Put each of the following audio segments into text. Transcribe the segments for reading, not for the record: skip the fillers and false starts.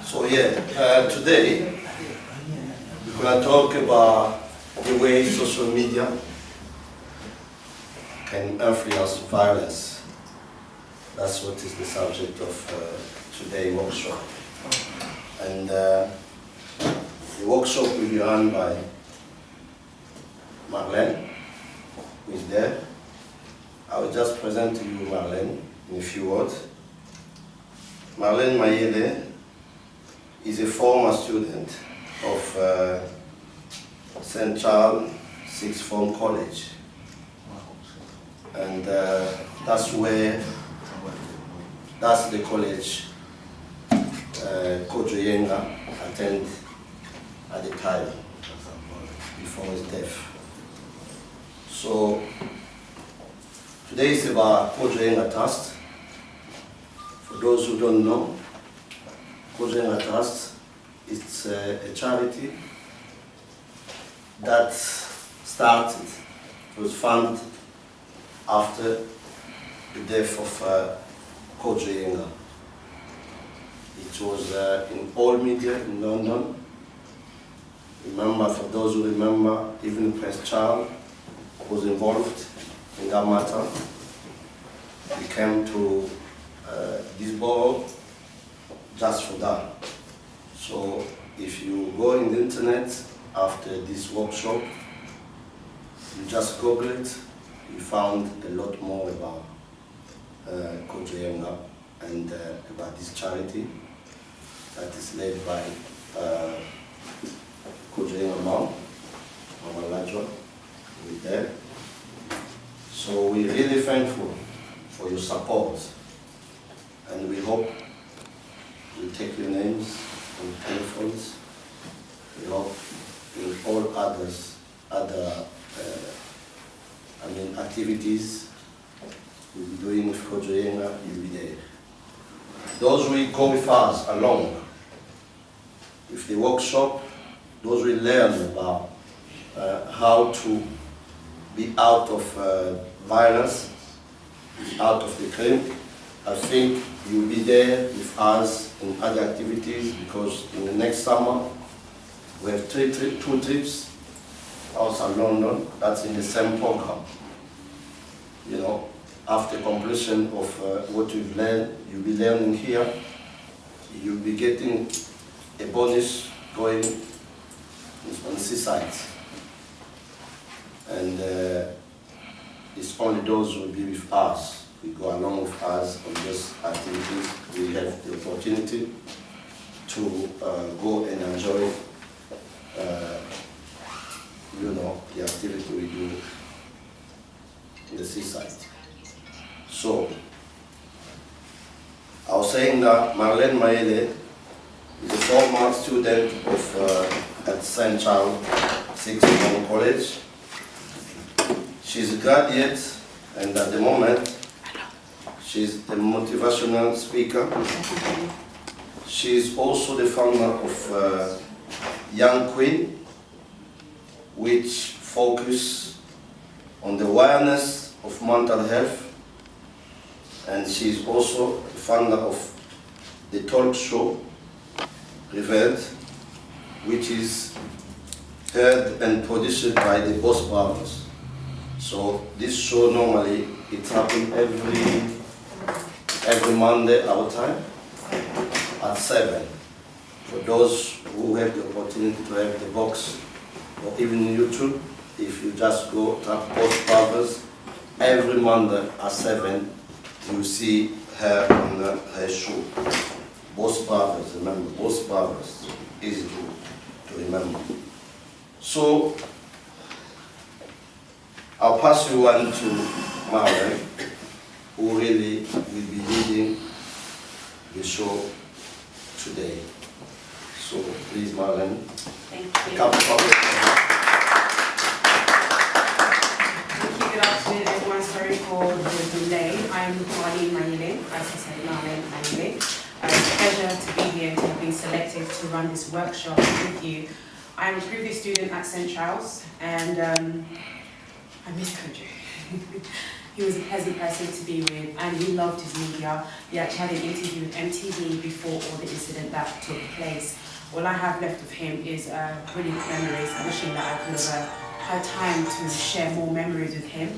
So today we're going to talk about the way social media can influence violence. That's what is the subject of today's workshop. And the workshop will be run by Marlene, who is there. I will just present to you Marlene in a few words. Marlene Mayele is a former student of St. Charles Sixth Form College. And that's the college Kojo Yenga attended at the time before his death. So today is about Kojo Yenga Trust. For those who don't know, Kojo Yenga Trust is a charity that started, it was founded after the death of Kojo Yenga. It was in Old Media in London. Remember, for those who remember, even Prince Charles was involved in that matter. He came to this borough just for that. So if you go in the internet after this workshop, you just Google it, you found a lot more about Kojo Yenga and about this charity that is led by Kojo Yenga Mom, Mama Lajwa, who is there. So we're really thankful for your support, and we hope you'll take your names and telephones. We hope in all other activities we'll be doing with Kojo Yenga, you'll be there. Those will go with us along with the workshop, those will learn about how to be out of violence, out of the crime. I think you'll be there with us in other activities, because in the next summer we have two trips outside London. That's in the same program. You know, after completion of what you've learned, you'll be learning here. You'll be getting a bonus going on the seaside. And it's only those who will be with us. We go along with us on these activities. We have the opportunity to go and enjoy, the activity we do in the seaside. So, I was saying that Marlene Mayele is a former student of at St. Charles Sixth Form College. She's a graduate, and at the moment, she's a motivational speaker. She's also the founder of Young Queen, which focus on the awareness of mental health. And she's also the founder of the talk show, Revealed, which is heard and produced by the Boss Brothers. So this show normally, it happens every Monday our time at 7. For those who have the opportunity to have the box or even YouTube, if you just go tap Boss Brothers, every Monday at 7, you see her on her show. Boss Brothers, remember, Boss Brothers, easy to remember. So, I'll pass you on to Marlene, who really will be leading the show today. So, please, Marlene. Thank you. Good afternoon, everyone. Sorry for the delay. I'm Marlene Mayele, as I said, Marlene Mayele. It's a pleasure to be here and to have been selected to run this workshop with you. I'm a previous student at St. Charles, and I miss Kojo. He was a pleasant person to be with, and he loved his media. He actually had an interview with MTV before all the incident that took place. All I have left of him is brilliant memories, wishing that I could have had time to share more memories with him.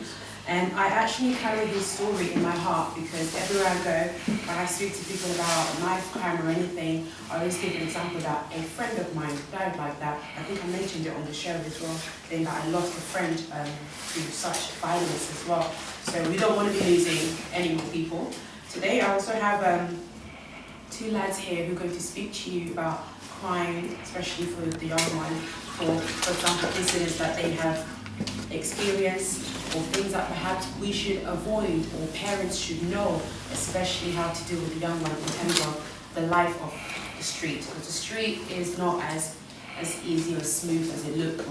And I actually carry his story in my heart because everywhere I go, when I speak to people about a knife crime or anything, I always give an example that a friend of mine died like that. I think I mentioned it on the show as well, saying that I lost a friend through such violence as well. So we don't want to be losing any more people. Today I also have two lads here who are going to speak to you about crime, especially for the young ones, for example, incidents that they have experienced or things that perhaps we should avoid or parents should know, especially how to deal with the young ones in terms of the life of the street. Because the street is not as easy or smooth as it looks.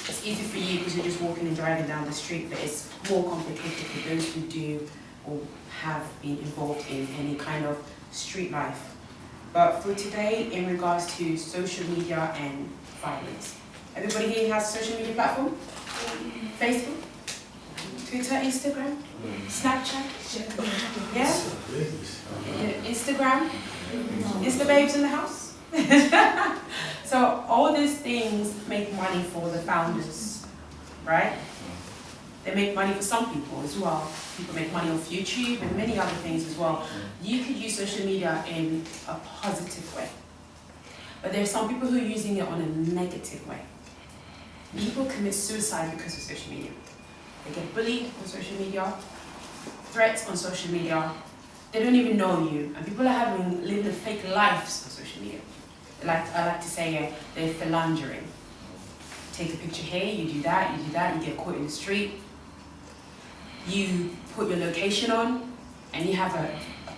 It's easy for you because you're just walking and driving down the street, but it's more complicated for those who do or have been involved in any kind of street life. But for today, in regards to social media and violence, everybody here has a social media platform? Facebook? Twitter, Instagram? Snapchat? Yeah? Instagram? Insta babes in the house? So all these things make money for the founders, right? They make money for some people as well. People make money off YouTube and many other things as well. You could use social media in a positive way. But there are some people who are using it on a negative way. People commit suicide because of social media. They get bullied on social media, threats on social media. They don't even know you. And people are living fake lives on social media. I like to say they're philandering. Take a picture here, you do that, you get caught in the street. You put your location on, and you have a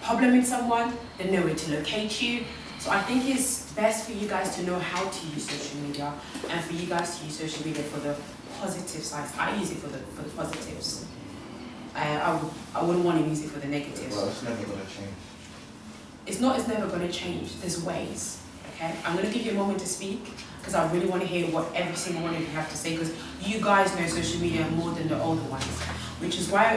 problem with someone, they know where to locate you. So I think it's best for you guys to know how to use social media, and for you guys to use social media for the positive sides. I use it for the positives. I wouldn't want to use it for the negatives. Well, it's never going to change. It's never going to change. There's ways. Okay? I'm going to give you a moment to speak, because I really want to hear what every single one of you have to say, because you guys know social media more than the older ones. Which is why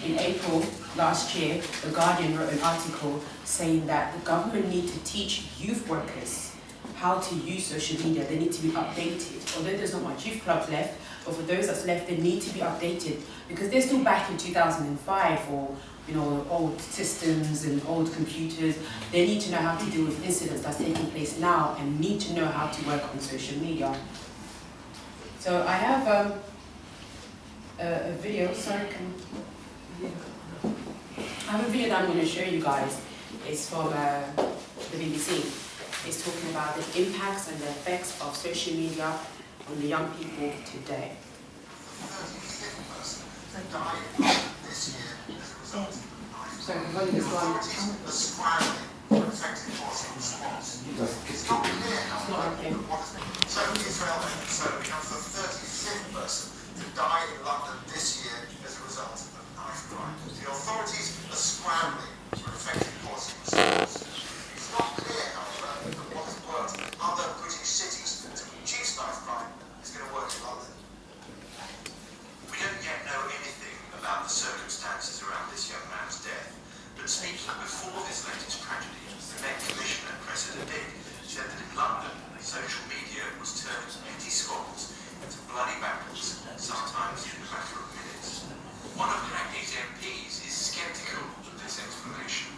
in April last year, The Guardian wrote an article saying that the government need to teach youth workers how to use social media. They need to be updated. Although there's not much youth clubs left, but for those that's left, they need to be updated, because they're still back in 2005 or old systems and old computers. They need to know how to deal with incidents that's taking place now and need to know how to work on social media. So I have a video, sorry, I have a video that I'm going to show you guys. It's from the BBC. It's talking about the impacts and the effects of social media on the young people today. So the volume is gone. It's not okay. So Israel becomes the 35th person to die in London this year as a result of knife crime. The authorities are scrambling for effective policy response. It's not clear, however, that what has worked in other British cities to reduce knife crime is going to work in London. We don't yet know anything about the circumstances around this young man's death, but speaking before this latest tragedy, the Met Commissioner, Cressida Dick, said that in London, social media was turned petty squabbles into bloody battles, sometimes in a matter of minutes. One of Hackney's MPs is sceptical of this explanation.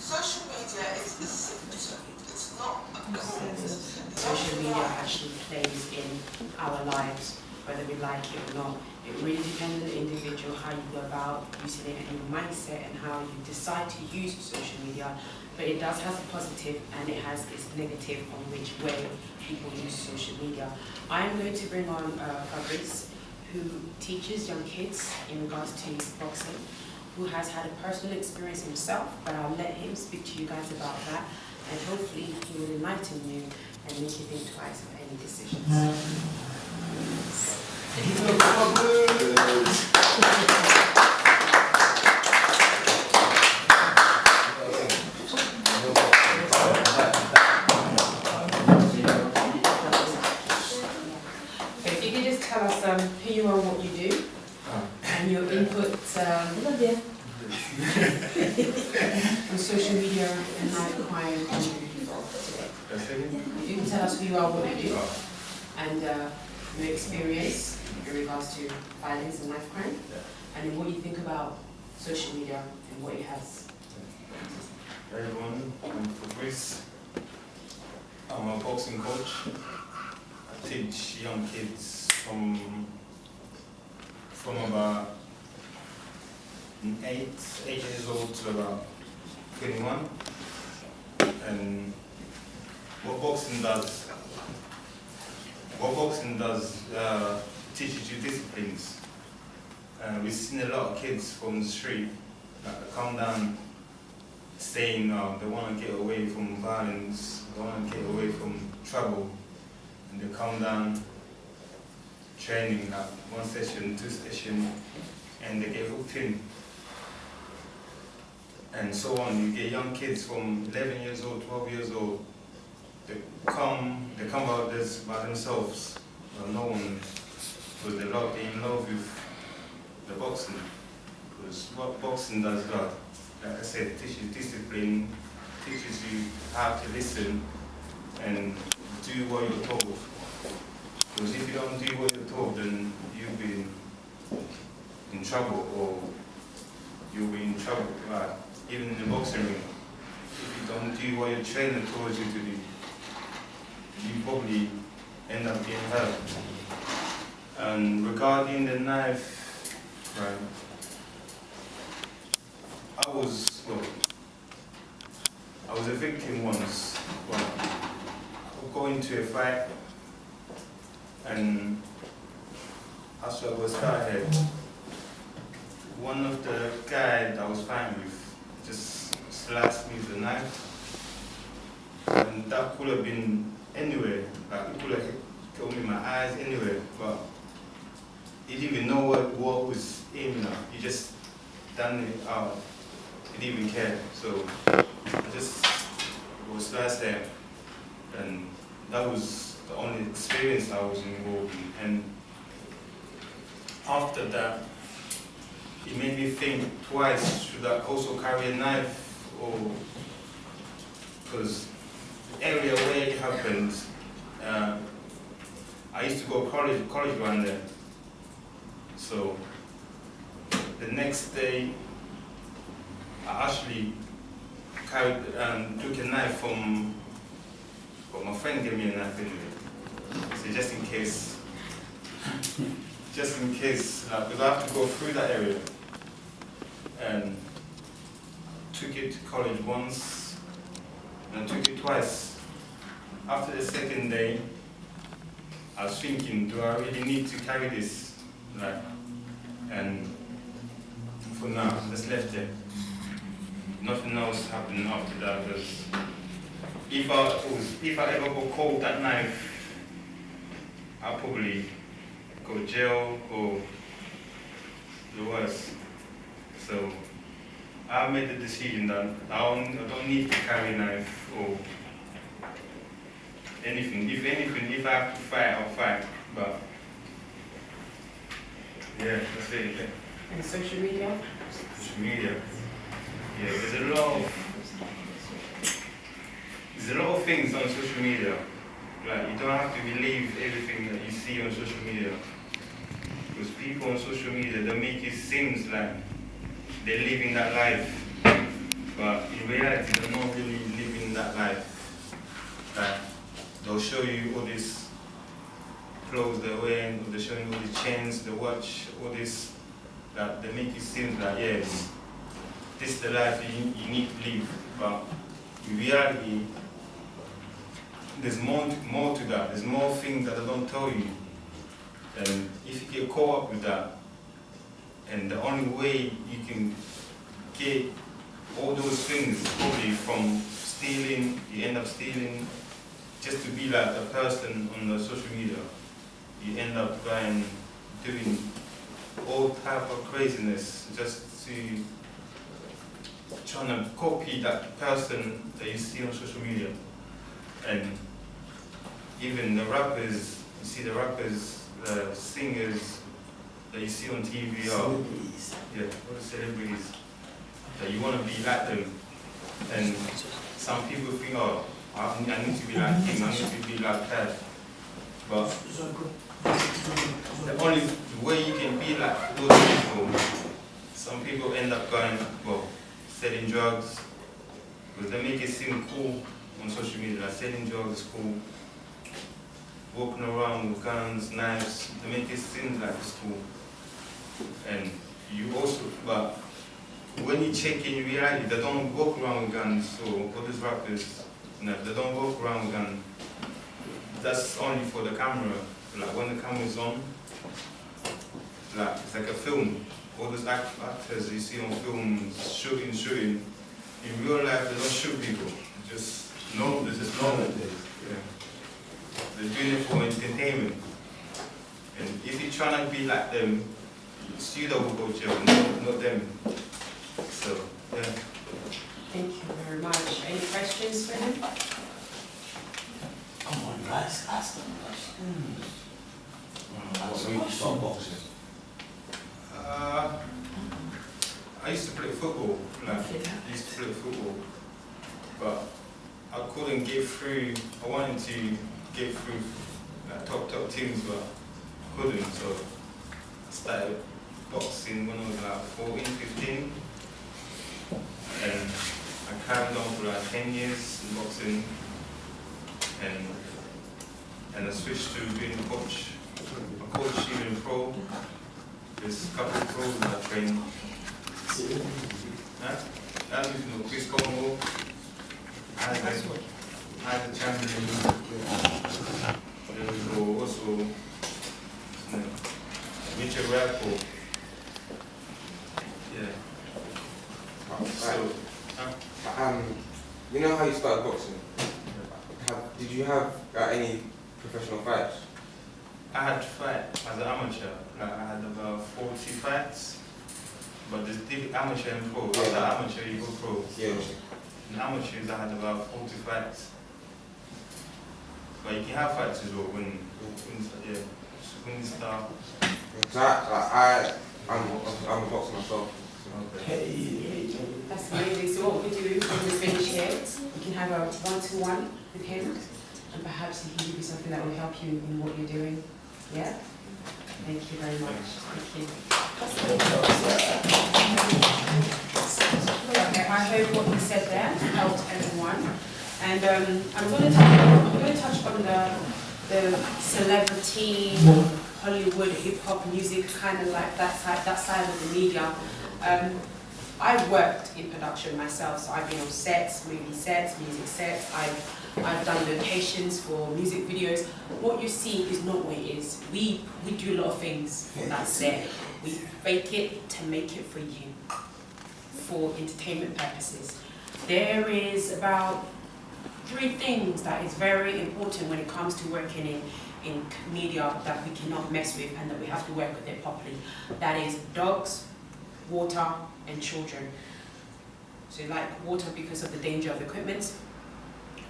Social media it's not a cause. Social media actually plays in our lives, whether we like it or not. It really depends on the individual, how you go about using it and your mindset and how you decide to use social media. But it does have a positive and it has its negative on which way people use social media. I am going to bring on Fabrice, who teaches young kids in regards to boxing, who has had a personal experience himself, but I'll let him speak to you guys about that, and hopefully he will enlighten you and make you think twice of any decisions. So if you could just tell us who you are, what you do, and your input on social media and knife crime and youth today? If you can tell us who you are, what you do, and your experience in regards to violence and knife crime, and then what you think about social media and what it has. Hey everyone, I'm Fabrice. I'm a boxing coach. I teach young kids from about 8 years old to about 21. And what boxing does teaches you disciplines. We've seen a lot of kids from the street that come down saying they want to get away from violence, they want to get away from trouble, and they come down training at 1 session, 2 sessions, and they get hooked in. And so on. You get young kids from 11 years old, 12 years old, they come out this by themselves, no one, because they're in love with the boxing. Because what boxing does that, like I said, teaches discipline, teaches you how to listen and do what you're told. Because if you don't do what you're told, then you'll be in trouble, or you'll be in trouble, even in the boxing ring. If you don't do what your trainer told you to do, you probably end up getting hurt. And regarding the knife, right, I was a victim once. Well, I got into a fight, and as I was started, one of the guys I was fighting with just slashed me with a knife, and that could have been anywhere. Like, it could have killed me in my eyes anywhere, but he didn't even know what was aiming at. He just done it out. He didn't even care. So I just was slashed there, and that was the only experience I was involved in. And after that, it made me think twice, should I also carry a knife, or, because the area where it happened, I used to go college around there. So the next day, I actually took a knife from, well, my friend gave me a knife anyway. So just in case, because I have to go through that area. And took it to college once, and took it twice. After the second day, I was thinking, do I really need to carry this? And for now, just left it. Nothing else happened after that, because if I ever got caught that knife, I'll probably go to jail or the worst. So I made the decision that I don't need to carry a knife or anything. If anything, if I have to fight, I'll fight. But yeah, that's it. Yeah. And social media? Social media. Yeah, there's a lot of things on social media. Like, you don't have to believe everything that you see on social media. Because people on social media, they make it seem like they're living that life. But in reality, they're not really living that life. Like, they'll show you all these clothes they're wearing, they're showing you all the chains, the watch, all this, that they make it seem like, yes, this is the life you need to live. But in reality, there's more to that. There's more things that they don't tell you. And if you get caught up with that, and the only way you can get all those things, probably from stealing, you end up stealing just to be like the person on the social media. You end up doing all type of craziness just to trying to copy that person that you see on social media. And even the rappers, you see the rappers, the singers that you see on TV, or all the celebrities, that you want to be like them. And some people think, oh, I need to be like him, I need to be like her. But the only way you can be like those people, some people end up going, well, selling drugs, because they make it seem cool on social media, like selling drugs is cool. Walking around with guns, knives, they make it seem like it's cool. And you also, but when you check in reality, they don't walk around with guns, so all these rappers, they don't walk around with guns. That's only for the camera. Like when the camera's on, like it's like a film. All those actors you see on films, shooting. In real life, they don't shoot people. Just normal. This is normal. Yeah. They're doing it for entertainment. And if you're trying to be like them, you that will go to jail, not them. So, yeah. Thank you very much. Any questions for him? Come on, guys, ask them questions. What made you start boxing? I used to play football. But I couldn't get through. I wanted to get through like, top teams, but couldn't. So I started boxing when I was like 14, 15. And I carried on for like 10 years in boxing. And I switched to being a coach. I coach even pro. There's a couple of pros that I train. That is, you know, Chris Congo. I had the champion. There was also Mitchell Rappo. Yeah. So, you know how you started boxing? Did you have any professional fights? I had fight as an amateur. Like, I had about 40 fights. But there's different amateur and pro. After amateur, you go pro. Yeah. In amateurs, I had about 40 fights. But you can have fights as well when you start. So I'm a boxer myself. Okay. That's amazing. So what we do when we finish here, you can have a one-to-one with him, and perhaps he can give you something that will help you in what you're doing. Yeah? Thank you very much. Thank you. Okay, I hope what you said there helped everyone. And I'm going to touch on the celebrity, Hollywood, hip hop music, kind of like that side of the media. I've worked in production myself, so I've been on sets, movie sets, music sets. I've done locations for music videos. What you see is not what it is. We do a lot of things for that set. We fake it to make it for you, for entertainment purposes. There is about 3 things that is very important when it comes to working in media that we cannot mess with and that we have to work with it properly. That is dogs, water, and children. So like water because of the danger of equipment,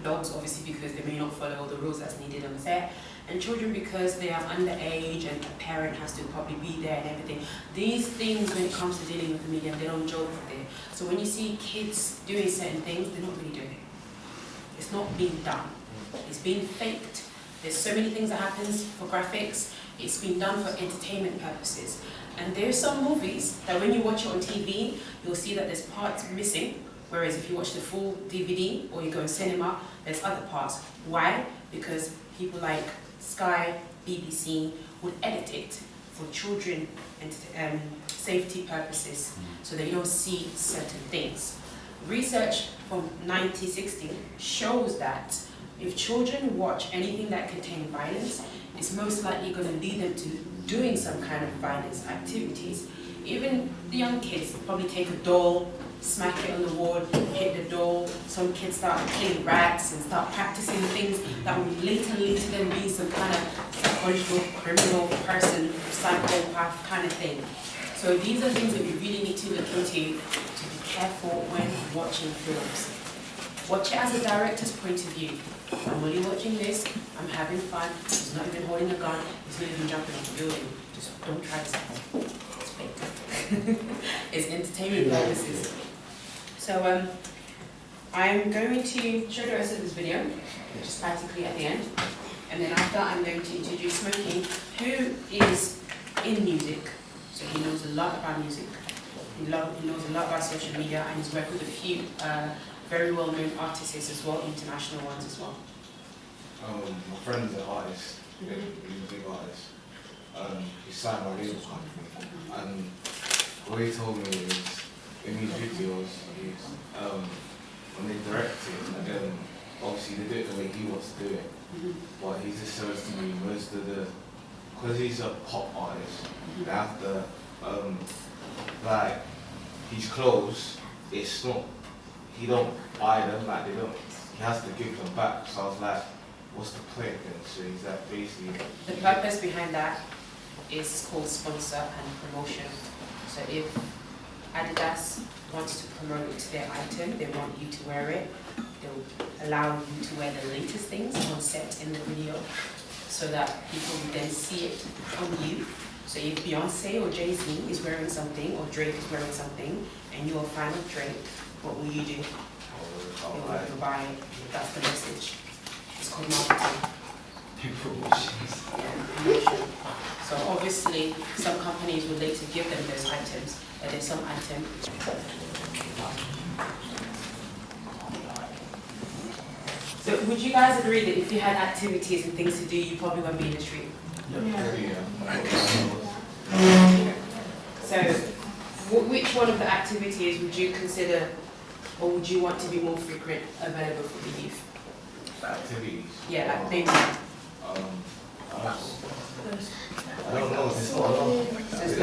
dogs obviously because they may not follow all the rules that's needed on the set, and children because they are underage and a parent has to probably be there and everything. These things, when it comes to dealing with the media, they don't joke with it. So when you see kids doing certain things, they're not really doing it. It's not being done. It's being faked. There's so many things that happens for graphics. It's been done for entertainment purposes. And there's some movies that when you watch it on TV, you'll see that there's parts missing. Whereas if you watch the full DVD or you go in cinema, there's other parts. Why? Because people like Sky, BBC would edit it for children and safety purposes so that you don't see certain things. Research from 1960 shows that if children watch anything that contains violence, it's most likely going to lead them to doing some kind of violence activities. Even the young kids probably take a doll, smack it on the wall, hit the doll. Some kids start killing rats and start practicing things that will later lead to them being some kind of psychological, criminal person, psychopath kind of thing. So these are things that we really need to look into to be careful when watching films. Watch it as a director's point of view. I'm only watching this, I'm having fun, he's not even holding a gun, he's not even jumping off a building. Just don't try this at home. It's fake. It's entertainment purposes. So I'm going to show the rest of this video, just practically at the end. And then after, I'm going to introduce Smokey, who is in music. So he knows a lot about music. He knows a lot about social media, and he's worked with a few very well-known artists as well, international ones as well. My friend's an artist, he's a big artist. He signed my label company, and what he told me is, in these videos, when they direct it, and then obviously they do it the way he wants to do it, but he just says to me most of the, because he's a pop artist, they have to, like, his clothes, it's not, he don't buy them, like they don't, he has to give them back. So I was like, what's the point then? So he's like basically... The purpose behind that is called sponsor and promotion. So if Adidas wants to promote their item, they want you to wear it, they'll allow you to wear the latest things on set in the video so that people will then see it on you. So if Beyonce or Jay-Z is wearing something, or Drake is wearing something, and you're a fan of Drake, what will you do? You'll buy it. That's the message. It's called marketing. Promotion. So obviously, some companies will later give them those items, but there's some items. So would you guys agree that if you had activities and things to do, you probably won't be in the street? So, which one of the activities would you consider, or would you want to be more frequent available for the youth? Activities? Yeah, like maybe. I don't know, there's not enough. There's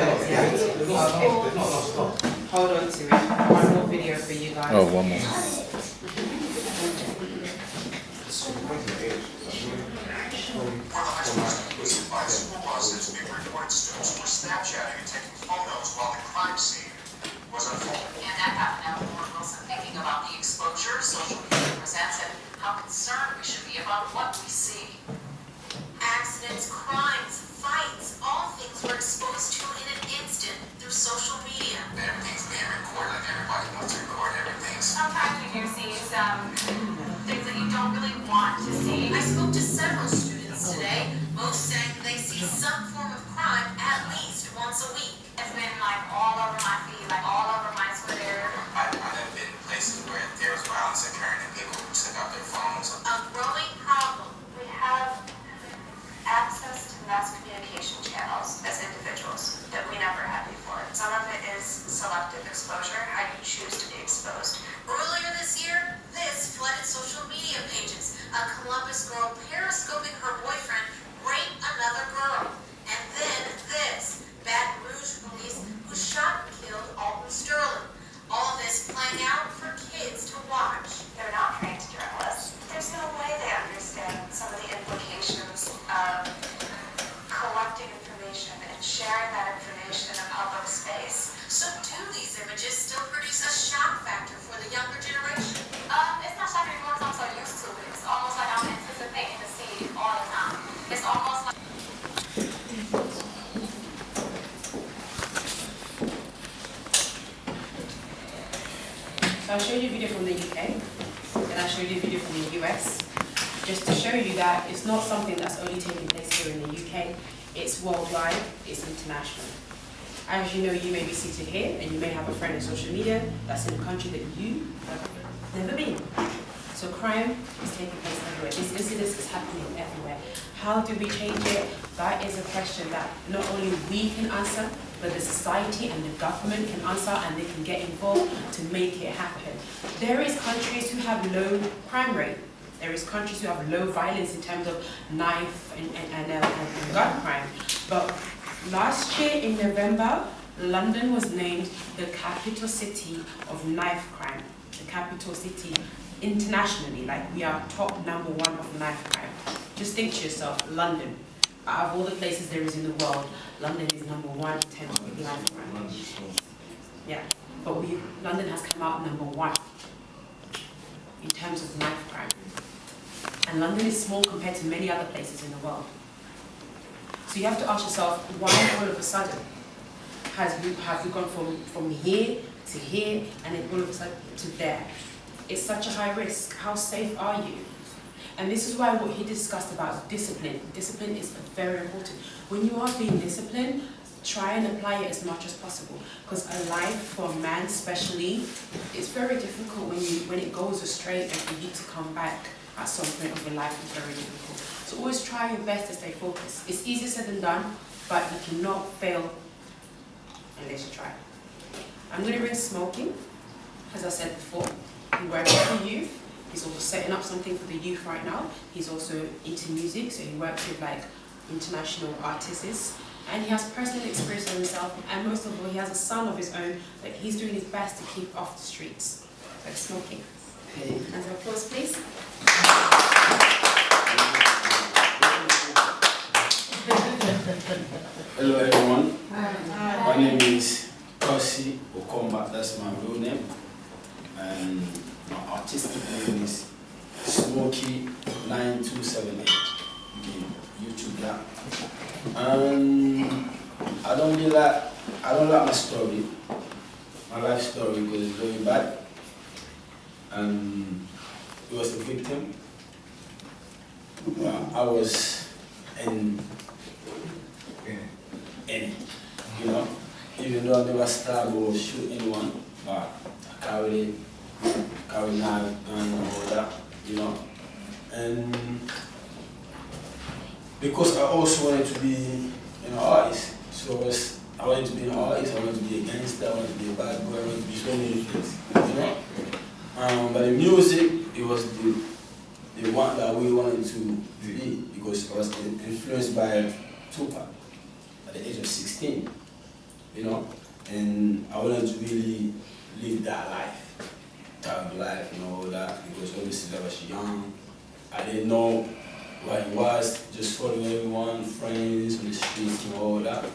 not enough stuff. Hold on to it. One more video for you guys. Oh, one more. By school buses, we reported students were Snapchatting and taking photos while the crime scene was unfolding. And that got now more Wilson thinking about the exposure social media presents and how concerned we should be about what we see. Accidents, crimes, fights, all things we're exposed to in an instant through social media. Everything's being recorded, like everybody wants to record everything. Sometimes we do see some things that you don't really want to see. I spoke to several students today, most saying they see some form of crime at least once a week. It's been like all over my feed, like all over my Twitter. I've been in places where there was violence occurring and people took out their phones. A growing problem. We have access to mass communication channels as individuals that we never had before. Some of it is selective exposure, how you choose to be exposed. Earlier this year, this flooded social media pages. A Columbus girl periscoping her boyfriend raped another girl. And then this, Baton Rouge police who shot and killed Alton Sterling. All this playing out for kids to watch. They're not trained journalists. There's no way they understand some of the implications of collecting information and sharing that information in a public space. So do these images still produce a shock factor for the younger generation? It's not shocking anymore because I'm so used to it. It's almost like I'm anticipating to see it all the time. It's almost like So I showed you a video from the UK, and I showed you a video from the US, just to show you that it's not something that's only taking place here in the UK, it's worldwide, it's international. As you know, you may be seated here, and you may have a friend on social media that's in a country that you have never been. So crime is taking place everywhere. This incidence is happening everywhere. How do we change it? That is a question that not only we can answer, but the society and the government can answer, and they can get involved to make it happen. There is countries who have low crime rate. There is countries who have low violence in terms of knife and gun crime. But last year in November, London was named the capital city of knife crime. The capital city internationally, like we are top #1 of knife crime. Just think to yourself, London. Out of all the places there is in the world, London is #1 in terms of knife crime. Yeah, but London has come out #1 in terms of knife crime. And London is small compared to many other places in the world. So you have to ask yourself, why all of a sudden have we gone from here to here and then all of a sudden to there? it's such a high risk. How safe are you? And this is why what he discussed about discipline. Discipline is very important. When you are being disciplined, try and apply it as much as possible. Because a life for a man especially, it's very difficult when it goes astray and for you to come back at some point of your life is very difficult. So always try your best to stay focused. It's easier said than done, but you cannot fail unless you try. I'm going to bring Smoky. As I said before, he works with the youth. He's also setting up something for the youth right now. He's also into music, so he works with like international artists. And he has personal experience of himself, and most of all, he has a son of his own that he's doing his best to keep off the streets. So Smoky. And so applause, please. Hello everyone. My name is Kosi Okomba, that's my real name. And my artistic name is Smoky9278. You can YouTube that. I don't like my story, my life story, because it's very bad. He was a victim. I was in it, you know. Even though I never stab or shoot anyone, but I carry knife and all that, you know. And because I also wanted to be an artist, so I wanted to be an artist, I wanted to be a gangster, I wanted to be a bad boy, I wanted to be so many things, you know. But the music, it was the one that we wanted to be, because I was influenced by Tupac at the age of 16, you know. And I wanted to really live that life, type of life, and all that, because obviously I was young, I didn't know what it was, just following everyone, friends on the streets and all that.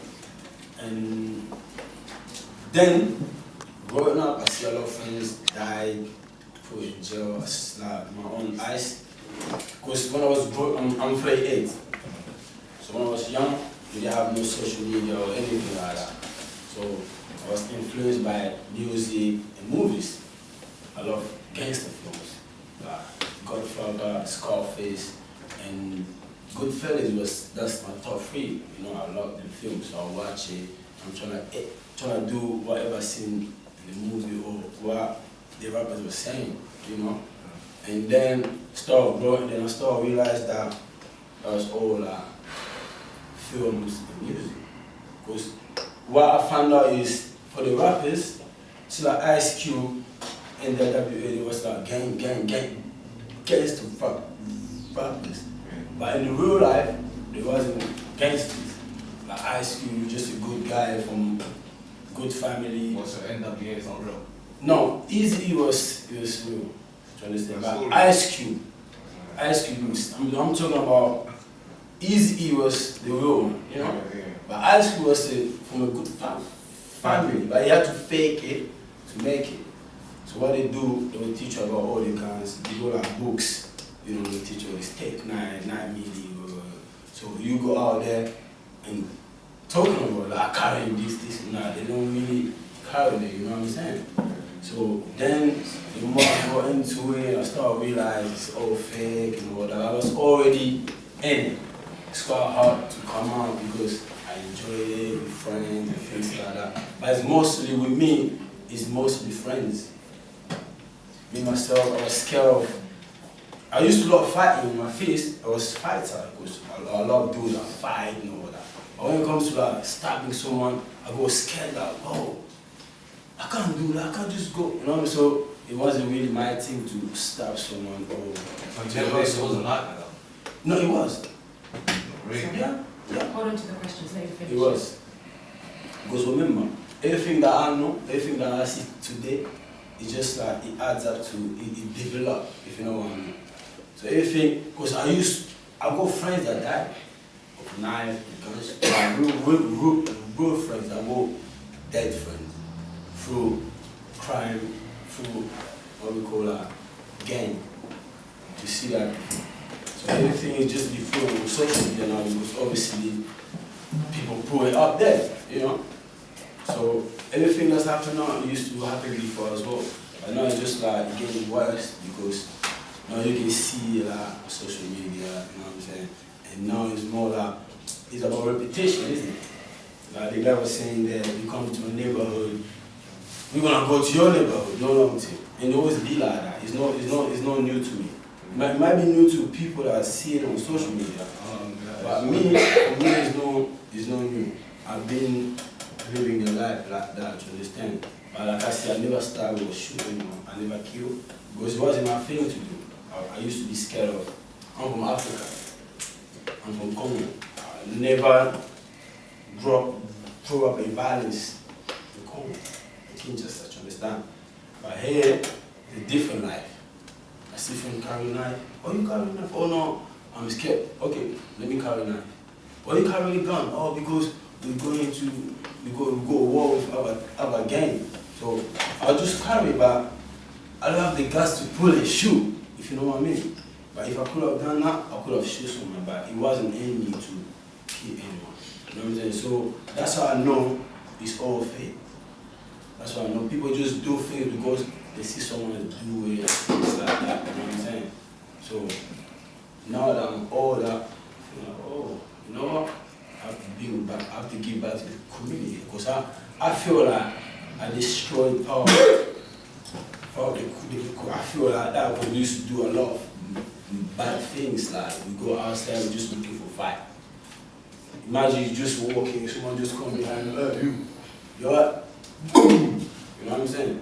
And then, growing up, I see a lot of friends die, put in jail, I slapped my own eyes. Because when I was growing, I'm 38. So when I was young, we didn't have no social media or anything like that. So I was influenced by music and movies. I love gangster films, like Godfather, Scarface, and Goodfellas that's my top 3. You know, I love the film, so I watch it. I'm trying to do whatever scene in the movie or what the rappers were saying, you know. And then start growing, then I start realize that was all films and music. Because what I found out is for the rappers, see like Ice Cube and the WA, it was like gang, gangster rappers. But in the real life, there wasn't gangsters. Like Ice Cube was just a good guy from good family. What's the NWA is not real? No, Eazy was real. To understand? But Ice Cube, I'm talking about Eazy was the real one, you know? Yeah. But Ice Cube was from a good family, but he had to fake it to make it. So what they do, they will teach you about all the guns, they go like books, you know, they teach you this Tech 9, 9mm, so you go out there and talking about like carrying this, and that, they don't really carry it, you know what I'm saying? So then, the more I got into it, I started realizing it's all fake and all that. I was already in it. It's quite hard to come out because I enjoy it with friends and things like that. But it's mostly with me, it's mostly friends. Me, myself, I was scared of. I used to love fighting in my face. I was a fighter because I love doing that, fighting and all that. But when it comes to like stabbing someone, I go scared like, oh, I can't do that, I can't just go. You know, so it wasn't really my thing to stab someone or Until this wasn't like that. no, it was. Really? Yeah. Hold on to the questions, let me finish. It was. Because remember, everything that I know, everything that I see today, it's just like it adds up to it develop, if you know what I mean. So everything, because I got friends that died of knife, guns, real friends that were dead friends. Through crime, through what we call a gang. You see that? So everything is just before with social media now because obviously people put it up there, you know? So everything that's happening now used to happen before as well. But now it's just like getting worse because now you can see like social media, you know what I'm saying? And now it's more like, it's about repetition, isn't it? Like the guy was saying that you come to a neighborhood, we're gonna go to your neighborhood, you know what I'm saying? And it always be like that. It's not new to me. It might be new to people that see it on social media. But me, for me, it's not new. I've been living the life like that, to understand. But like I said, I never started with shooting anymore. I never killed because it wasn't my thing to do. I used to be scared of. I'm from Africa. I'm from Congo. I never grew up in violence in Congo. Kinshasa, you understand? But here, it's a different life. I see from carry a knife. Oh, you carry a knife? Oh no, I'm scared. Okay, let me carry a knife. Why you carry a gun? Oh, because we go to war with our gang. So I'll just carry, but I don't have the guts to pull and shoot, if you know what I mean. But if I could have done that, I could have shot someone, but it wasn't in me to kill anyone. You know what I'm saying? So that's how I know it's all fake. That's why I know people just do things because they see someone do it, it's like that, you know what I'm saying? So now that I'm older, I feel like, oh, you know what? I have to give back to the community because I feel like I destroyed power. I feel like that because we used to do a lot of bad things, like we go outside and just looking for fight. Imagine you just walking, someone just come behind you, you're like, boom! You know what I'm saying?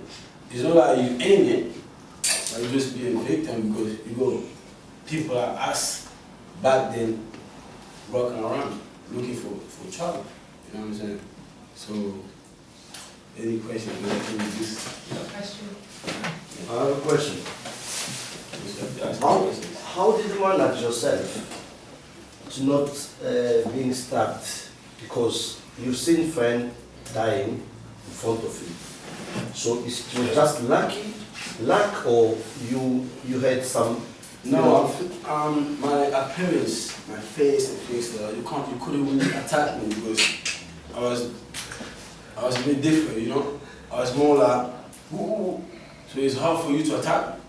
It's not like you aim it, but you just be a victim because you go, people like us back then walking around looking for trouble. You know what I'm saying? So, any questions? Question? I have a question. How? How did you manage yourself to not being stabbed? Because you've seen friend dying in front of you. So is it just luck, or you had some? No, my appearance, my face and things like that, you couldn't really attack me because I was a bit different, you know? I was more like, ooh, so it's hard for you to attack me.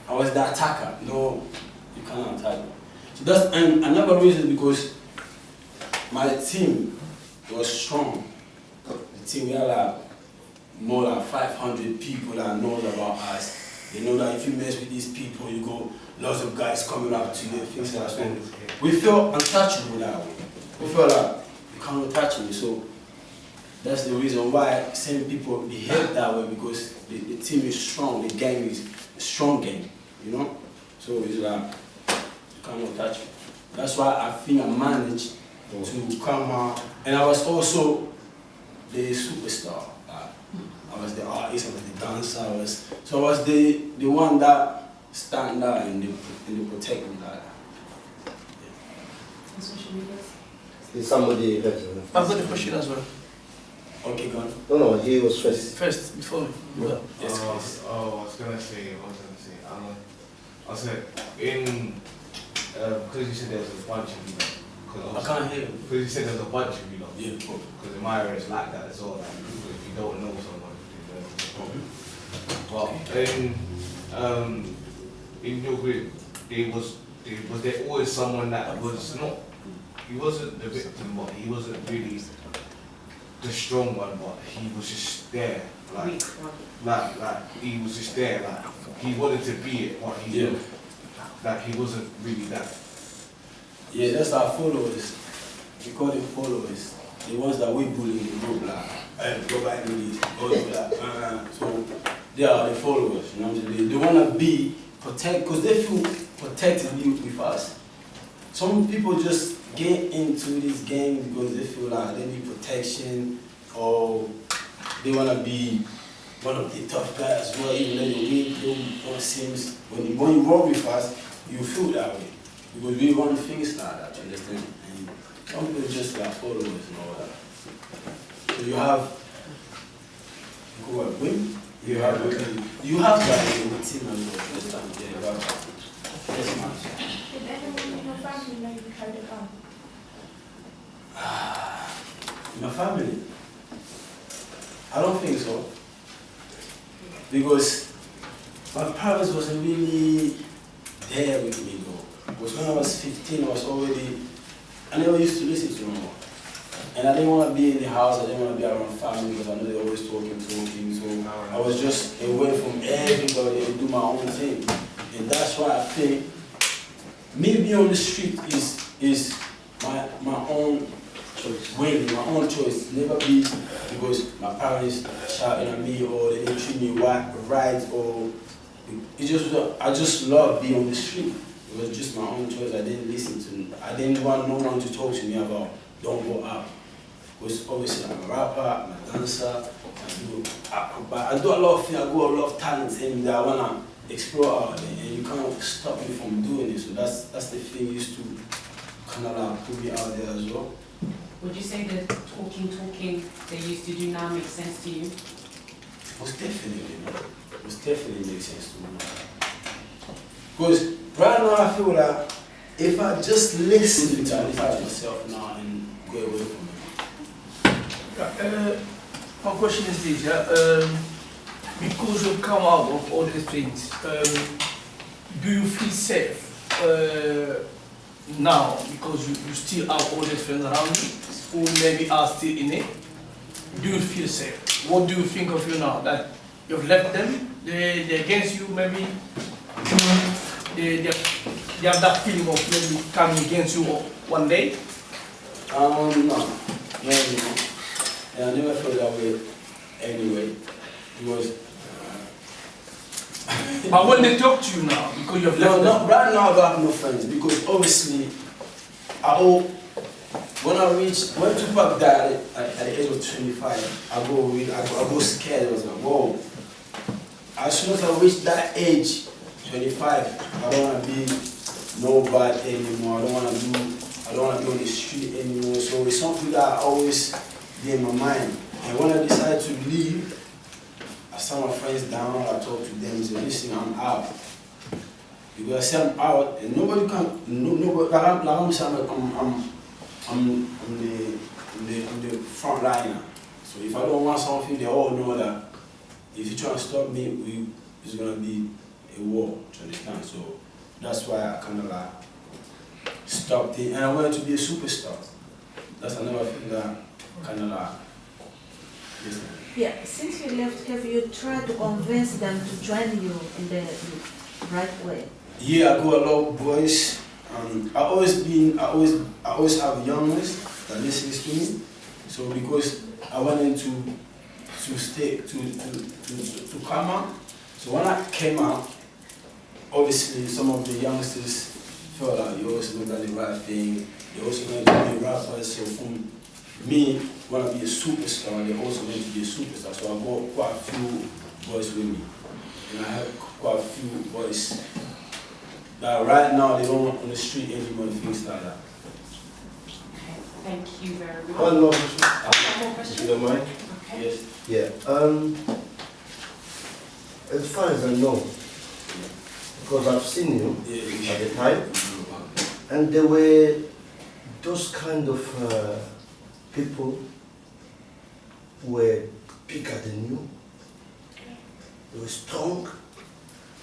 I was the attacker. No, you cannot attack me. So that's another reason because my team was strong. The team, we had like more than 500 people that knows about us. They know that if you mess with these people, you go, lots of guys coming up to you, things like that. We felt untouchable that way. We felt like, you cannot touch me. So that's the reason why some people behave that way because the team is strong, the gang is a strong gang, you know? So it's like, you cannot touch me. That's why I think I managed to come out. And I was also the superstar. I was the artist, I was the dancer, so I was the one that stand out and they protect me like that. On social media? Is somebody better? I've got a question as well. Okay, go on. No, he was first. First, before you go. Yes, please. I was gonna say, I said, in, because you said there was a bunch of you, I can't hear you. because you said there was a bunch of you, Yeah. because in my area it's like that as well, like, if you don't know someone, but in your group, was there always someone that was not, he wasn't the victim, but he wasn't really the strong one, but he was just there, like he was just there, like he wanted to be it, but he like he wasn't really that. Yeah, that's our followers. We call them followers. The ones that we bully in the group, like, go buy me this, go do that. So they are the followers, you know what I'm saying? They want to be protected, because they feel protected with us. Some people just get into this game because they feel like they need protection, or they want to be one of the tough guys as well, even though they seems when you work with us, you feel that way. Because we want things like that, you understand? And some people just like followers and all that. So you have women, you have guys in the team as well, understand? Yeah, you have that. Yes, ma'am. Did anyone in your family know you carried a gun? My family? I don't think so. because my parents wasn't really there with me though. Because when I was 15, I never used to listen to them. And I didn't want to be in the house, I didn't want to be around family because I know they're always talking. So I was just away from everybody and do my own thing. And that's why I think me being on the street is my own choice. Really, my own choice. Never be because my parents shouting at me or they didn't treat me right or it just I just love being on the street. It was just my own choice. I didn't listen to. I didn't want no one to talk to me about don't go out. Because obviously I'm a rapper, I'm a dancer, I do a lot of things. I got a lot of talents in that I wanna explore out there, and you can't stop me from doing it. So that's the thing used to kind of like put me out there as well. Would you say the talking they used to do now makes sense to you? Most definitely, man. Most definitely makes sense to me. Because right now I feel like if I just listen to myself now and go away from it. My question is this, because you come out of all these things, do you feel safe now because you still have all these friends around you who maybe are still in it? Do you feel safe? What do you think of you now? That you've left them, they're against you, maybe they have that feeling of maybe coming against you one day? No. Yeah, I never felt that way anyway. Because but when they talk to you now, because you've left them. Right now I don't have no friends because obviously when Tupac died at the age of 25, I go scared. I was like, whoa. As soon as I reach that age, 25, I don't want to be nobody anymore. I don't want to be on the street anymore. So it's something that I always be in my mind. And when I decided to leave, I sat my friends down, I talked to them, said, listen, I'm out. Because I said I'm out, and nobody can, I'm the front liner. So if I don't want something, they all know that if you try to stop me, it's going to be a war, do you understand? So that's why I kind of like stopped it, and I wanted to be a superstar. That's another thing that kind of like, listen. Yeah, since you left, have you tried to convince them to join you in the right way? Yeah, I got a lot of boys. I always have young ones that listens to me. So because I wanted to stay to come out. So when I came out, obviously some of the youngsters felt like you also going to do the right thing. They also going to be rappers. So from me, when I be a superstar, they also going to be a superstar. So I got quite a few boys with me, and I have quite a few boys that right now they don't on the street anymore, things like that. Okay, thank you very much. One more question. One more If question? you don't mind. Okay. Yes. Yeah. As far as I know, because I've seen you at the time, and there were those kind of people who were bigger than you. They were strong.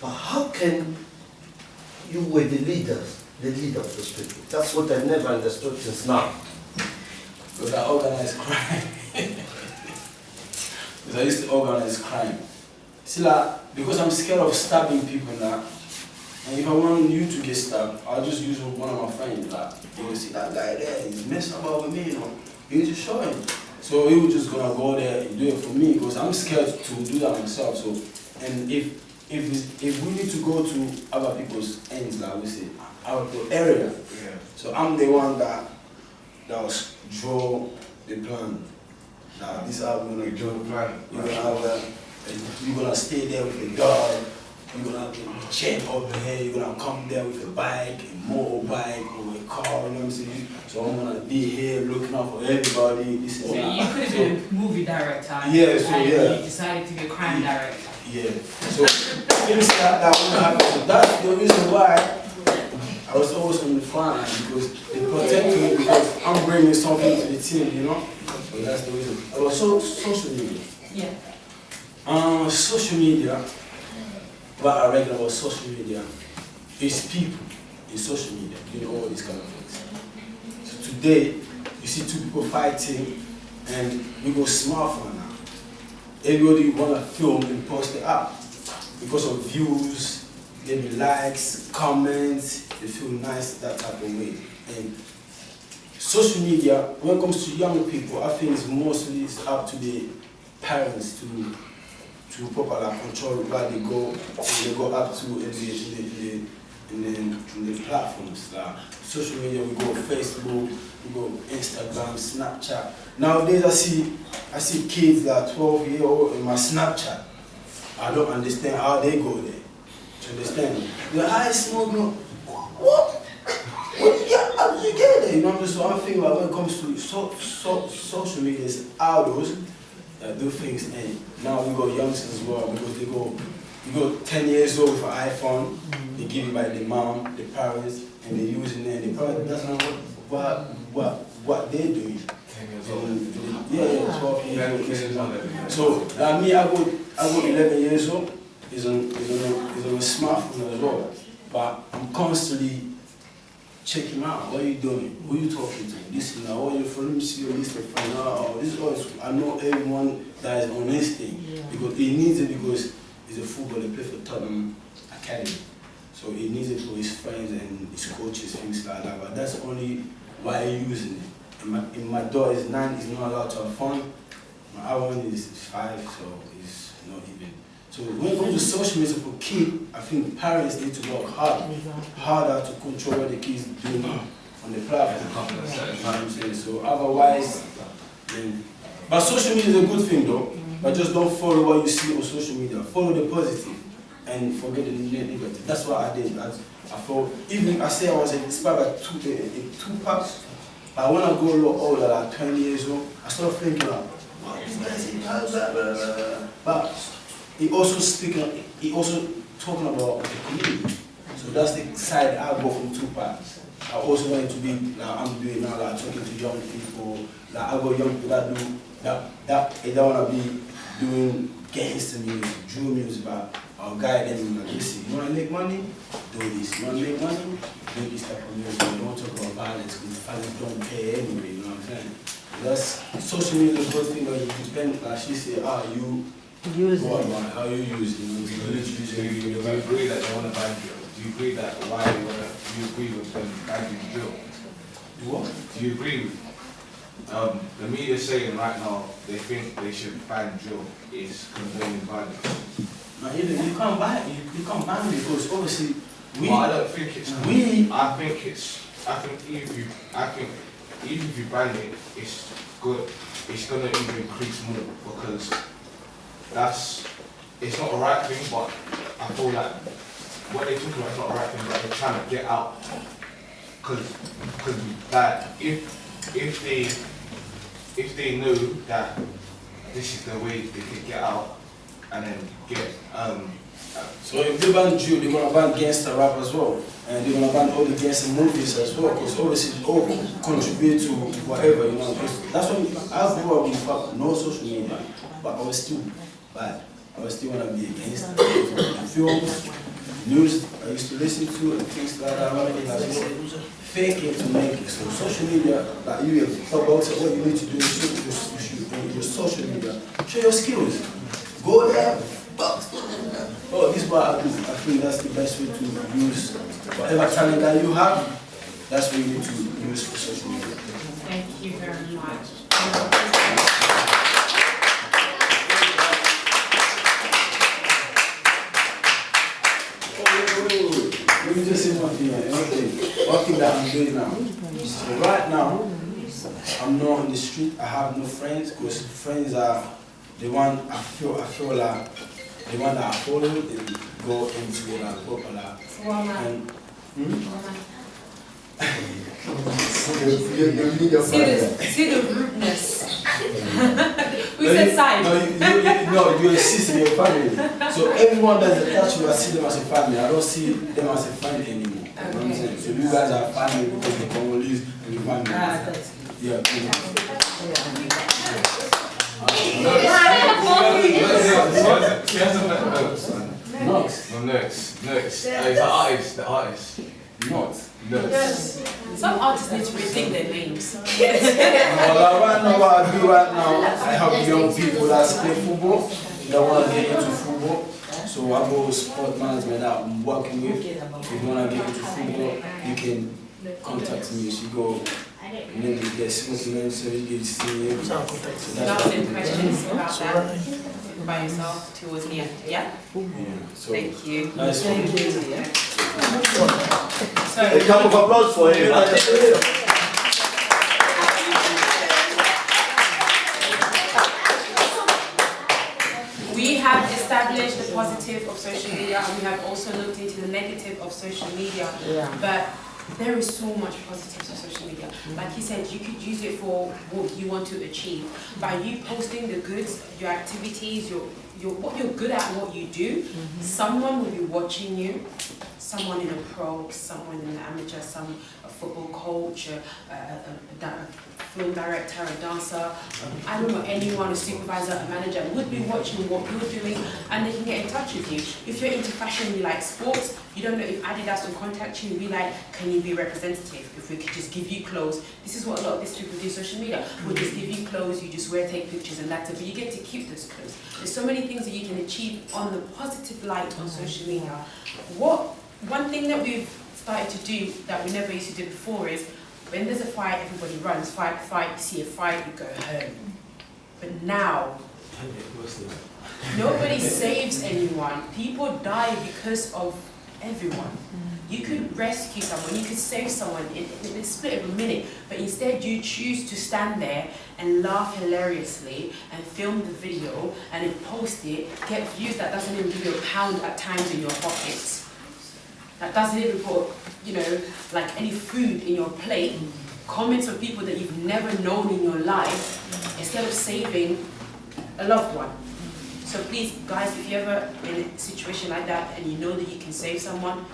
But how can you were the leader of those people? That's what I've never understood since now. Because I organize crime. Because I used to organize crime. See, like, because I'm scared of stabbing people now. And if I want you to get stabbed, I'll just use one of my friends. Like, you will see that guy there, he's messing about with me, you know. You need to show him. So he was just gonna go there and do it for me because I'm scared to do that myself. So, and if we need to go to other people's ends, like we say, our area. Yeah. So I'm the one that was draw the plan. Now this is how we're gonna Draw the plan. You're gonna have you're gonna stay there with a dog. You're gonna have a jet over here. You're gonna come there with a bike, a motorbike, or a car. You know what I'm saying? So I'm gonna be here looking out for everybody. This is So you could have been a movie director Yeah, so and yeah. you decided to be a crime director. Yeah. So things that wouldn't happen. So that's the reason why I was always on the front line because they protect me because I'm bringing something to the team, you know? So that's the reason. Also, social media. Yeah. Social media, what I reckon about social media is people in social media doing all these kind of things. So today, you see two people fighting and we go smartphone now. Everybody want to film and post it up because of views, maybe likes, comments, they feel nice that type of way. And social media, when it comes to young people, I think it's mostly up to the parents to properly control where they go up to in the platforms. Like social media, we go Facebook, we go Instagram, Snapchat. Nowadays I see kids that are 12-year-old in my Snapchat. I don't understand how they go there. You understand? The high smoke, no. What? Yeah, how did you get there? You know, so I'm thinking about when it comes to social media, it's adults that do things, and now we got youngsters as well because they go 10 years old with an iPhone, they give it by the mom, the parents, and they're using it, and the parents doesn't know what they're doing. 10 years old. Yeah, 12 years old. So me, I go 11 years old. Is on a smartphone as well, but I'm constantly checking out. What are you doing? Who are you talking to? This is now. Oh, you're from see your list of friends. Oh, this is always. I know everyone that is on this thing because he needs it because he's a footballer. He plays for Tottenham Academy, so he needs it for his friends and his coaches, things like that. But that's only why I'm using it. And my daughter is 9. He's not allowed to have phone. My other one is 5, so he's not even. So when it comes to social media for kids, I think parents need to work harder to control what the kids do on the platform. You know what I'm saying? So otherwise, but social media is a good thing though. But just don't follow what you see on social media. Follow the positive and forget the negative. That's what I did. I thought, even I say I was inspired by Tupac. But when I go a lot older, like 20 years old, I started thinking like, wow, this guy's in blah, blah, blah. But he also talking about the community. So that's the side I go from Tupac. I also wanted to be like I'm doing now, like talking to young people. Like I got young people that do that they don't wanna be doing gangster music, drill music, but I'll guide them like listen, you wanna make money? Do this. You wanna make money? Do this type of music. You don't talk about violence because violence don't pay anyway, you know what I'm saying? That's social media is a good thing, but you depend like she said, you use it. How you use it? Do you agree that they want to ban drill? Do you agree that why they want to? Do you agree with them banning drill? What? Do you agree with the media saying right now they think they should ban drill is condoning violence? No, you can't ban it. You can't ban it because obviously I don't think it's. I think even if you ban it, it's good. It's gonna even increase more because. It's not the right thing, but I feel like what they're talking about is not the right thing, but they're trying to get out. Cause like if they know that this is the way they can get out and then get So if they ban Jew, they're gonna ban gangster rap as well, and they're gonna ban all the gangster movies as well, because obviously all contribute to whatever, you know. That's what I grew up with no social media, but I was still wanna be against films, news I used to listen to and things like that. Fake it to make it. So social media, like you talk about what you need to do in your social media. Show your skills. Go there. Oh, this is what I do. I think that's the best way to use whatever talent that you have. That's what you need to use for social media. Thank you very much. Let me just say one thing. One thing that I'm doing now. So right now, I'm not on the street. I have no friends because friends are the one I feel like the one that I follow. They go into like popular. And, See the rudeness. We said side. No, you're a sister, you're a family. So everyone that's attached to you, I see them as a family. I don't see them as a friend anymore. You know what I'm saying? So you guys are family because you're Congolese and you're family. Yeah. She hasn't met Notes, man. Nox. No, Notes. Notes. He's the artist. The artist. Not. Notes. Some artists need to rethink their names. Well, right now, what I do right now, I help young people that play football, that want to get into football. So I go sport management that I'm working with. If you want to get into football, you can contact me. So you go, and then you get smoking, so you get senior. You have any questions about that? By yourself towards me after, yeah? So, Thank you. nice one. So, A cup of applause for him. we have established the positive of social media and we have also looked into the negative of social media. But there is so much positives of social media. Like he said, you could use it for what you want to achieve. By you posting the goods, your activities, what you're good at, what you do, someone will be watching you. Someone in a pro, someone in an amateur, a football coach, a film director, a dancer, I don't know, anyone, a supervisor, a manager would be watching what you're doing and they can get in touch with you. If you're into fashion, you like sports, you don't know if Adidas will contact you and be like, can you be representative? If we could just give you clothes, this is what a lot of these people do on social media. We'll just give you clothes, you just wear, take pictures and that's it, but you get to keep those clothes. There's so many things that you can achieve on the positive light on social media. One thing that we've started to do that we never used to do before is when there's a fight, everybody runs, fight, you see a fight, you go home. But now, nobody saves anyone. People die because of everyone. You could rescue someone, you could save someone in a split of a minute, but instead you choose to stand there and laugh hilariously and film the video and then post it, get views that doesn't even give you a pound at times in your pockets. That doesn't even put, like any food in your plate, comments of people that you've never known in your life, instead of saving a loved one. So please, guys, if you're ever in a situation like that and you know that you can save someone,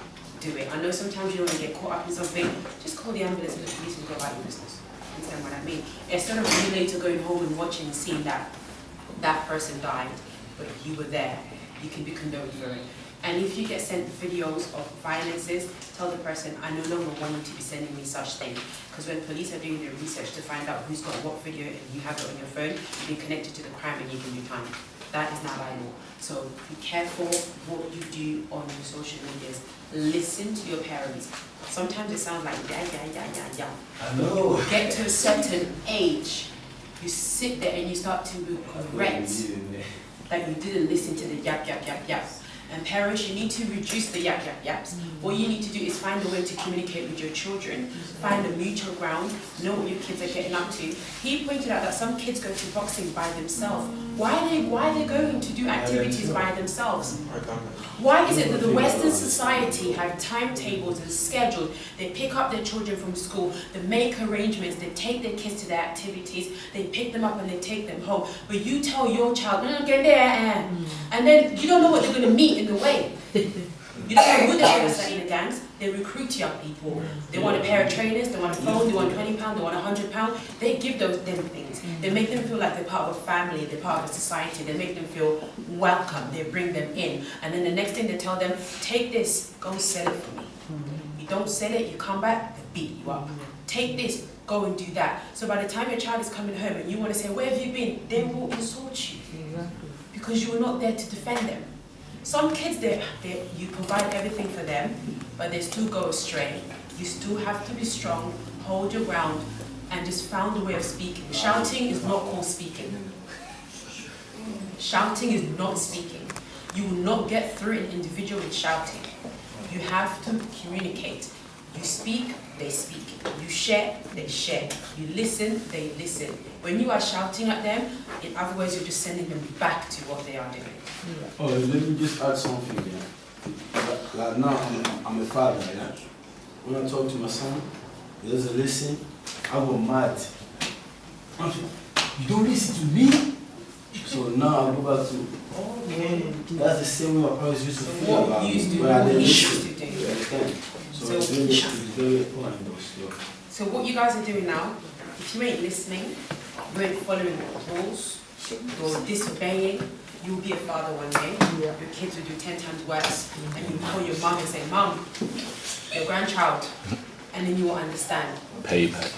do it. I know sometimes you don't want to get caught up in something, just call the ambulance and the police and go about your business. Understand what I mean? Instead of you later going home and watching and seeing that person died, but you were there, you can be condoned for it. And if you get sent videos of violences, tell the person, I no longer want you to be sending me such things. Because when police are doing their research to find out who's got what video and you have it on your phone, you're connected to the crime and you can do time. That is not by law. So be careful what you do on your social medias. Listen to your parents. Sometimes it sounds like yeah. I know. Get to a certain age, you sit there and you start to regret that you didn't listen to the yap. And parents, you need to reduce the yaps. What you need to do is find a way to communicate with your children, find a mutual ground, know what your kids are getting up to. He pointed out that some kids go to boxing by themselves. Why are they going to do activities by themselves? Why is it that the Western society have timetables and schedules? They pick up their children from school, they make arrangements, they take their kids to their activities, they pick them up and they take them home. But you tell your child, get there, and then you don't know what they're going to meet in the way. You don't know who they're going to start in the gangs. They recruit young people. They want a pair of trainers, they want a phone, they want £20, they want £100. They give them things. They make them feel like they're part of a family, they're part of a society. They make them feel welcome. They bring them in. And then the next thing they tell them, take this, go sell it for me. You don't sell it, you come back, they beat you up. Take this, go and do that. So by the time your child is coming home and you want to say, where have you been? They will insult you. Because you were not there to defend them. Some kids, you provide everything for them, but they still go astray. You still have to be strong, hold your ground, and just find a way of speaking. Shouting is not called speaking. Shouting is not speaking. You will not get through an individual with shouting. You have to communicate. You speak, they speak. You share, they share. You listen, they listen. When you are shouting at them, in other words, you're just sending them back to what they are doing. Oh, let me just add something, Like now, I'm a father, When I talk to my son, he doesn't listen, I go mad. You don't listen to me? So now I go back to, that's the same way my parents used to feel about me. When I didn't listen. You understand? So it's very important though. So what you guys are doing now, if you ain't listening, you ain't following the rules, you're disobeying, you'll be a father one day, your kids will do 10 times worse, and you call your mom and say, Mom, your grandchild, and then you will understand. Payback.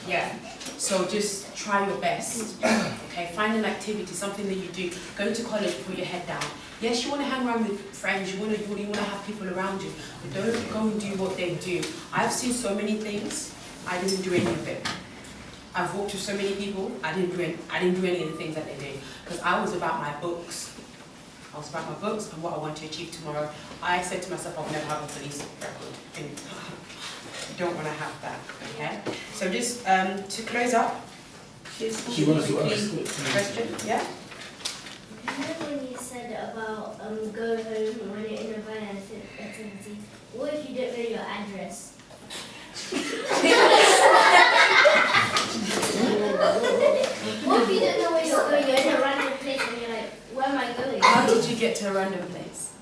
Yeah, so just try your best, okay? Find an activity, something that you do. Go to college, put your head down. Yes, you want to hang around with friends, you want to have people around you, but don't go and do what they do. I've seen so many things, I didn't do any of it. I've walked with so many people, I didn't do any of the things that they did, because I was about my books. I was about my books and what I want to achieve tomorrow. I said to myself, I'll never have a police record. And I don't want to have that, okay? So just to close up, She wants to ask a question, yeah? You know when you said about go home when you're in a violent activity, what if you don't know your address? What if you don't know where you're going, you're in a random place and you're like, where am I going? How did you get to a random place?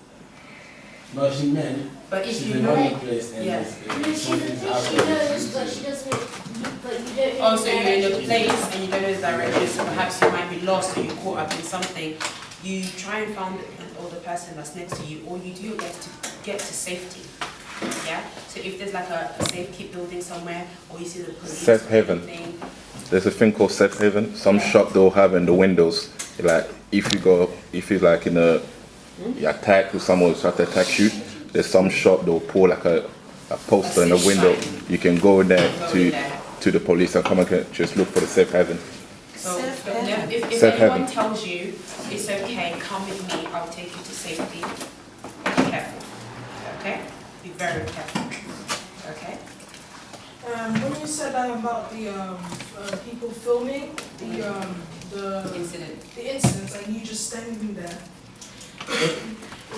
But she meant, But if she's you in know, one place and yeah. No, she's a place she knows, but she doesn't, but you don't know. Oh, so you're in a place and you don't know the direction, so perhaps you might be lost or you're caught up in something. You try and find the person that's next to you, or you do your best to get to safety. Yeah? So if there's like a safe keep building somewhere, or you see the police Safe haven. thing, There's a thing called safe haven. Some shop they'll have in the windows. Like if you like in a you attack or someone try to attack you, there's some shop they'll pull like a poster in the window. You can go in there to the police and come and just look for the safe haven. so yeah, if Safe anyone haven. tells you it's okay, come with me, I'll take you to safety. Be careful. Okay? Be very careful. Okay? When you said that about the people filming the incidents, and you just standing there.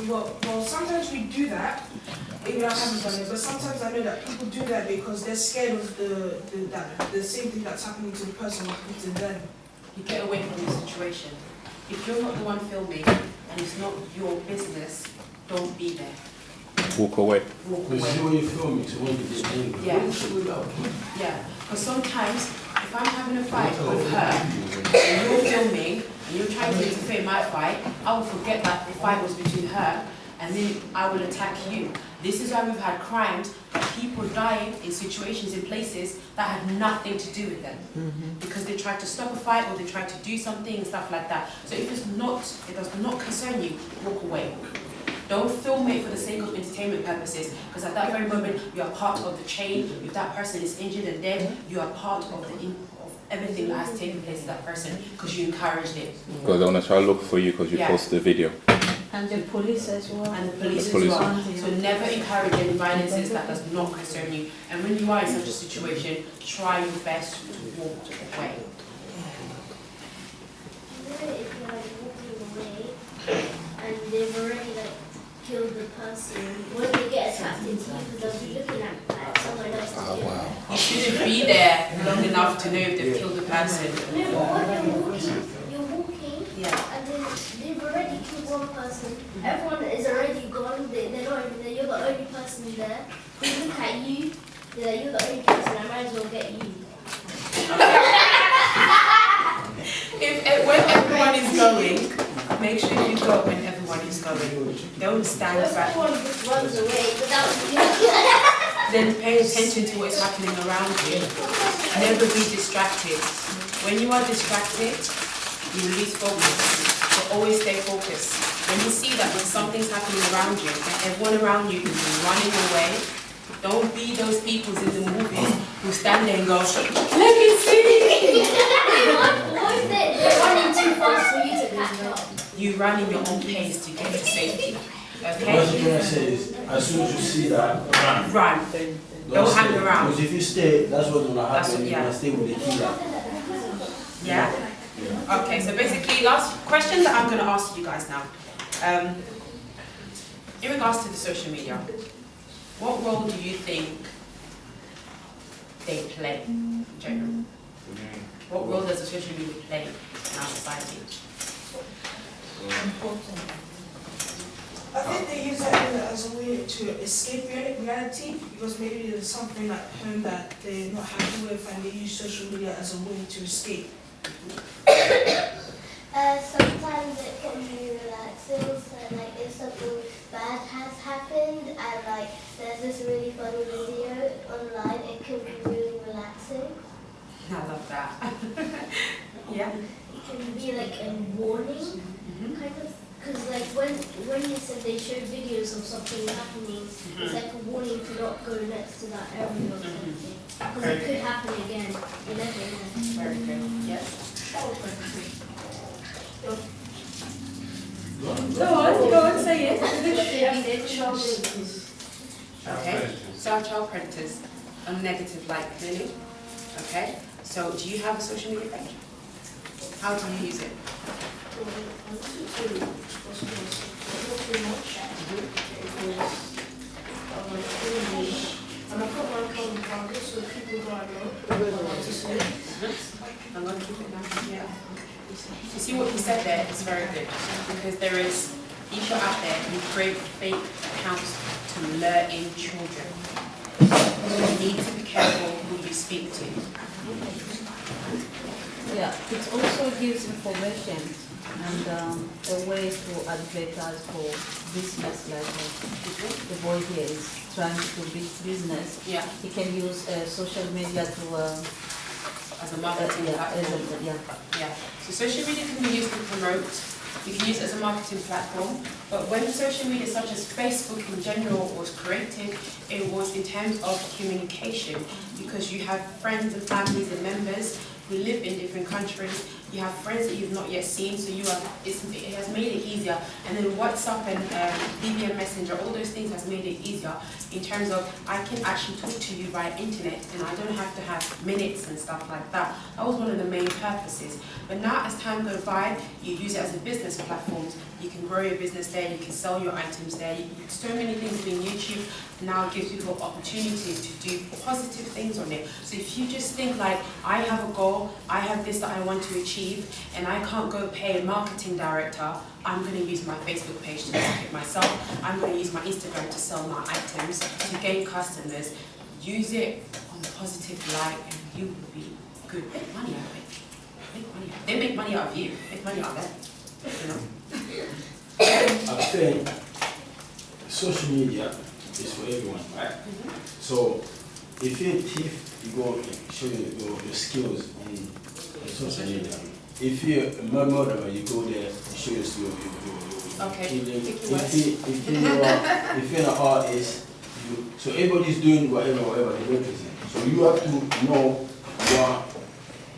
Well, sometimes we do that. Even I haven't done it, but sometimes I know that people do that because they're scared of the same thing that's happening to the person will happen to them. You get away from the situation. If you're not the one filming and it's not your business, don't be there. Walk away. Walk because away. when you film it, you want to get angry. Yeah. Yeah, because sometimes if I'm having a fight with her and you're filming and you're trying to interfere in my fight, I will forget that the fight was between her and then I will attack you. This is why we've had crimes that people dying in situations in places that had nothing to do with them. Because they tried to stop a fight or they tried to do something and stuff like that. So if it does not concern you, walk away. Don't film it for the sake of entertainment purposes, because at that very moment you are part of the chain. If that person is injured and dead, you are part of everything that has taken place to that person because you encouraged it. Because they want to try to look for you because you post the video. And the police as well. And the police The police. as well. So never encourage any violences that does not concern you. And when you are in such a situation, try your best to walk away. You know if you're like walking away and they've already like killed the person, when they get attacked into you, because they'll be looking at like someone else to kill. You shouldn't be there long enough to know if they've killed the person. No, but when you're walking, Yeah. and then they've already killed one person, everyone is already gone, they're not even there, you're the only person there. They look at you, they're like, you're the only person, I might as well get you. When everyone is going, make sure you go when everyone is going. Don't stand back. Everyone just runs away without you. Then pay attention to what's happening around you. Never be distracted. When you are distracted, you lose focus. So always stay focused. When you see that when something's happening around you, and everyone around you is running away, don't be those people in the movies who stand there and go, let me see. What if they're running too fast for you to catch up? You run in your own pace to get to safety. What you're Okay? trying to say is, as soon as you see that, Run. Don't hang around. Because if you stay, that's what's going to That's happen. what- You're yeah. going to stay with the killer. Yeah? Okay, so basically, last question that I'm going to ask you guys now. In regards to the social media, what role do you think they play in general? What role does the social media play in our society? I think they use that as a way to escape reality, because maybe there's something at home that they're not happy with and they use social media as a way to escape. Sometimes it can bad has happened, and like there's this really funny video online. It can be really relaxing. I love that. Yeah. It can be like a warning, kind of. Because like when you said they showed videos of something happening, it's like a warning to not go next to that area or something. Because it could happen again. You never know. Very good. Yes. Go on, say it. Okay. So our child predators are negative light, clearly. Okay. So do you have a social media page? How do you use it? And I've got my account private so people who I know are allowed to see it. I'm going to keep it now. Yeah. You see what you said there is very good because there is people out there who create fake accounts to lure in children. So you need to be careful who you speak to. Yeah, it also gives information and a way to advertise for business, like the boy here is trying to do business. Yeah. He can use social media to As a marketing platform. Yeah. So social media can be used to promote. You can use it as a marketing platform. But when social media such as Facebook in general was created, it was in terms of communication because you have friends and families and members who live in different countries. You have friends that you've not yet seen, so it has made it easier. And then WhatsApp and BBM Messenger, all those things has made it easier in terms of I can actually talk to you via internet and I don't have to have minutes and stuff like that. That was one of the main purposes. But now as time goes by, you use it as a business platform. You can grow your business there, you can sell your items there. So many things in YouTube now gives people opportunities to do positive things on it. So if you just think like, I have a goal, I have this that I want to achieve, and I can't go pay a marketing director, I'm going to use my Facebook page to market myself. I'm going to use my Instagram to sell my items, to gain customers. Use it on a positive light and you will be good. Make money out of it. Make money out of it. They make money out of you. Make money out of them. You know? I think social media is for everyone, right? So if you're a thief, you go and show your skills on social media. If you're a murderer, you go there and show your skills. Okay. If you're an artist, so everybody's doing whatever they represent. So you have to know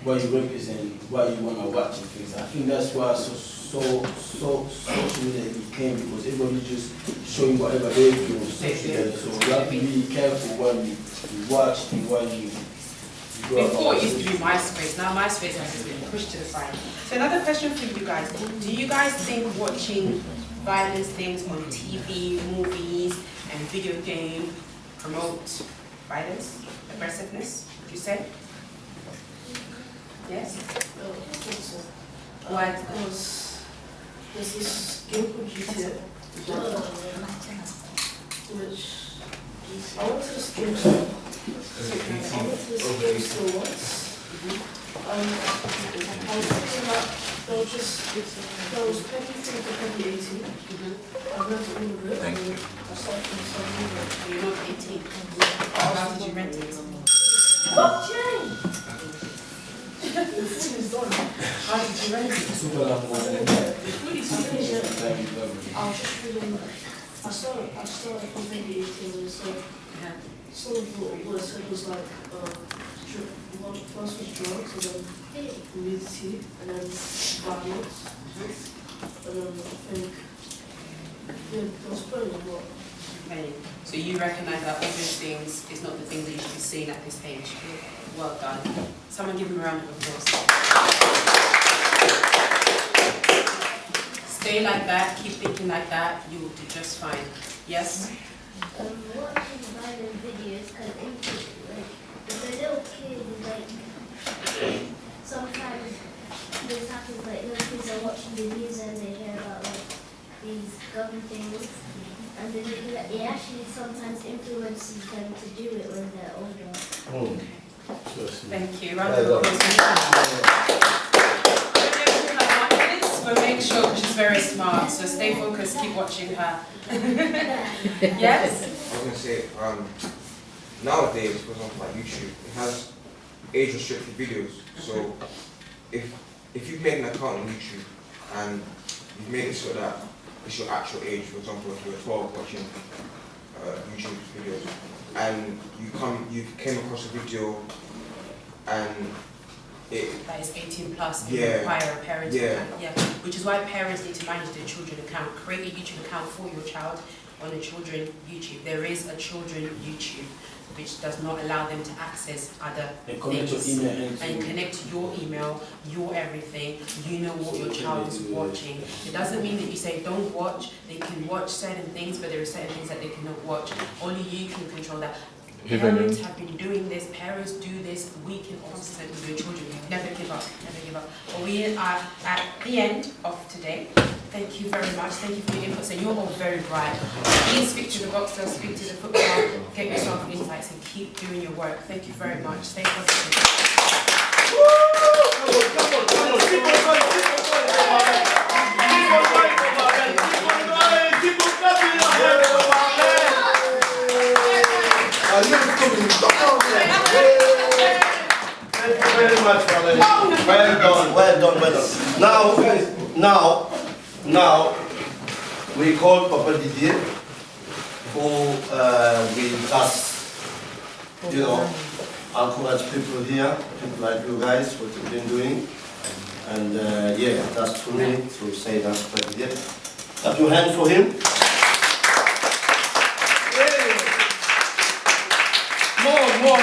what you represent, what you want to watch and things. I think that's why social media became, because everybody's just showing whatever they do on social media. So you have to be careful what you watch and what you go about. Before it used to be MySpace, now MySpace has just been pushed to the side. So another question for you guys, do you guys think watching violence things on TV, movies, and video game promote violence, aggressiveness, would you say? Yes? Why? Because there's this game called GTA, which I went to this game store. I went to this game store once. I was thinking that there was plenty of things that can be 18. I read all of it. Thank you. I started from some movie. You're not 18. How did you rent it? What, Jane? The food is done. How did you rent it? The food is finished. I was just feeling I started from maybe 18 so some of what I said was like first was drugs and then nudity and then violence. And then I think there was probably a lot. Okay. So you recognize that all those things is not the things that you should be seeing at this stage. Well done. Someone give him a round of applause. Stay like that, keep thinking like that, you will do just fine. Yes? Watching violent videos can influence, like, if a little kid, like, sometimes this happens, like, little kids are watching the news and they hear about, like, these gun things, and then it actually sometimes influences them to do it when they're older. Thank you. Round of applause. We'll make sure, because she's very smart, so stay focused, keep watching her. Yes? I was going to say, nowadays, for example, like YouTube, it has age-restricted videos. So if you've made an account on YouTube and you've made it so that it's your actual age, for example, if you're 12 watching YouTube videos, and you came across a video and that is 18 plus, yeah, and require a parent account. yeah. Which is why parents need to manage their children account. Create a YouTube account for your child on a children YouTube. There is a children YouTube which does not allow them to access other things. And you connect your email, your everything, you know what your child is watching. It doesn't mean that you say don't watch, they can watch certain things, but there are certain things that they cannot watch. Only you can control that. Parents have been doing this, parents do this, we can also do with your children. Never give up, never give up. But we are at the end of today. Thank you very much, thank you for your input. So you're all very bright. Please speak to the boxer, speak to the football, get yourself insights and keep doing your work. Thank you very much, stay positive. Thank you very much, Valerie. Well done, well done, well done. Now, we call Papa Didier, who will just, encourage people here, people like you guys, what you've been doing. And yeah, that's 2 minutes to say that, Papa Didier. Clap your hand for him. More.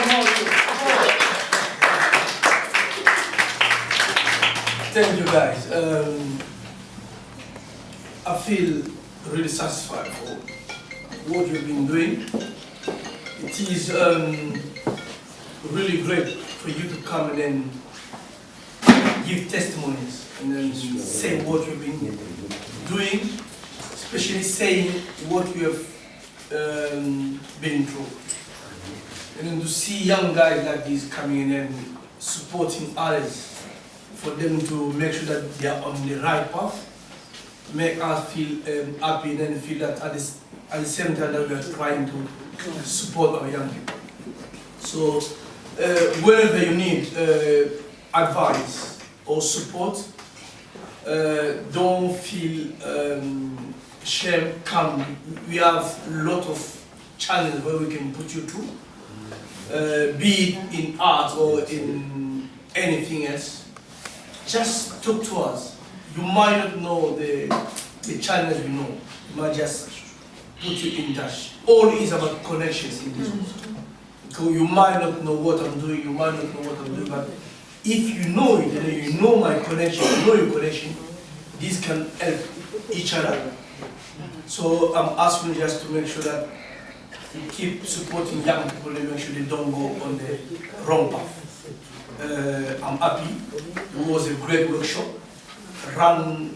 Thank you guys. I feel really satisfied for what you've been doing. It is really great for you to come and then give testimonies and then say what you've been doing, especially saying what you have been through. And then to see young guys like this coming in and supporting others, for them to make sure that they are on the right path, make us feel happy and then feel that at the same time that we are trying to support our young people. So wherever you need advice or support, don't feel shame, come. We have a lot of channels where we can put you through. Be it in art or in anything else, just talk to us. You might not know the channels we know. You might just put you in touch. All is about connections in this world. So you might not know what I'm doing, you might not know what I'm doing, but if you know it and you know my connection, you know your connection, this can help each other. So I'm asking just to make sure that you keep supporting young people and make sure they don't go on the wrong path. I'm happy. It was a great workshop. Run,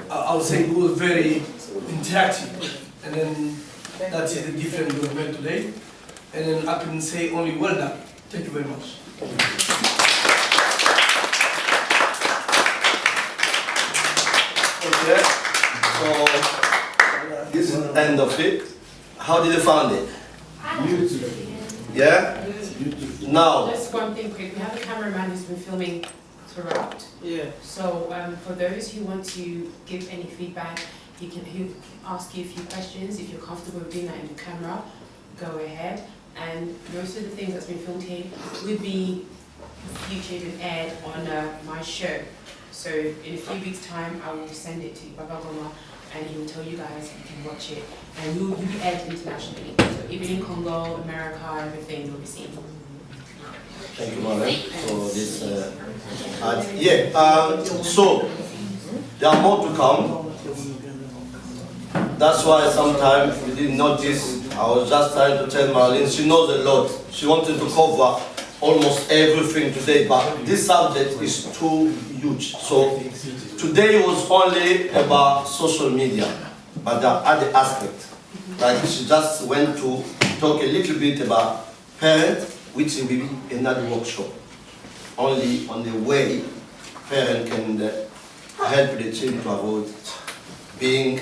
I would say it was very interactive. And then that is the difference we made today. And then I can say only well done. Thank you very much. Okay, so this is the end of it. How did you find it? Yeah? Now. Just one thing quick, we have a cameraman who's been filming throughout. Yeah. So for those who want to give any feedback, he'll ask you a few questions. If you're comfortable with doing that in the camera, go ahead. And most of the things that's been filmed here will be featured and aired on my show. So in a few weeks' time, I will send it to Baba Goma, and he will tell you guys you can watch it. And you'll be aired internationally. So even in Congo, America, everything you'll be seeing. Thank you, Marlene, for this. So there are more to come. That's why sometimes we didn't notice. I was just trying to tell Marlene, she knows a lot. She wanted to cover almost everything today, but this subject is too huge. So today was only about social media, but there are other aspects. Like she just went to talk a little bit about parents, which will be another workshop, only on the way parent can help the children to avoid being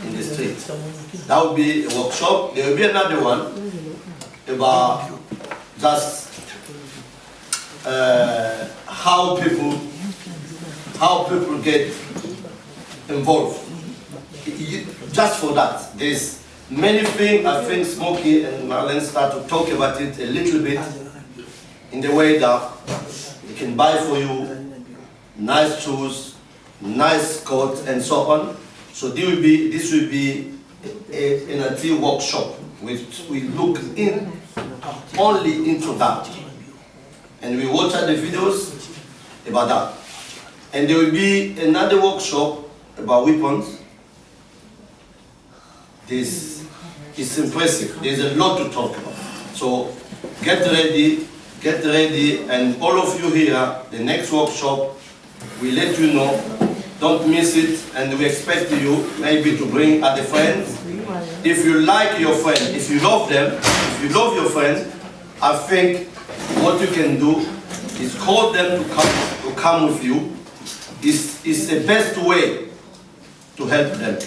in the street. That would be a workshop. There will be another one about just how people get involved. Just for that, there's many things. I think Smokey and Marlene start to talk about it a little bit in the way that we can buy for you nice shoes, nice coat, and so on. So this will be an IT workshop which we look in only into that, and we watch the videos about that. And there will be another workshop about weapons. This is impressive. There's a lot to talk about. So get ready, and all of you here, the next workshop, we let you know. Don't miss it, and we expect you maybe to bring other friends. If you like your friend, if you love them, if you love your friends, I think what you can do is call them to come with you. It's the best way to help them.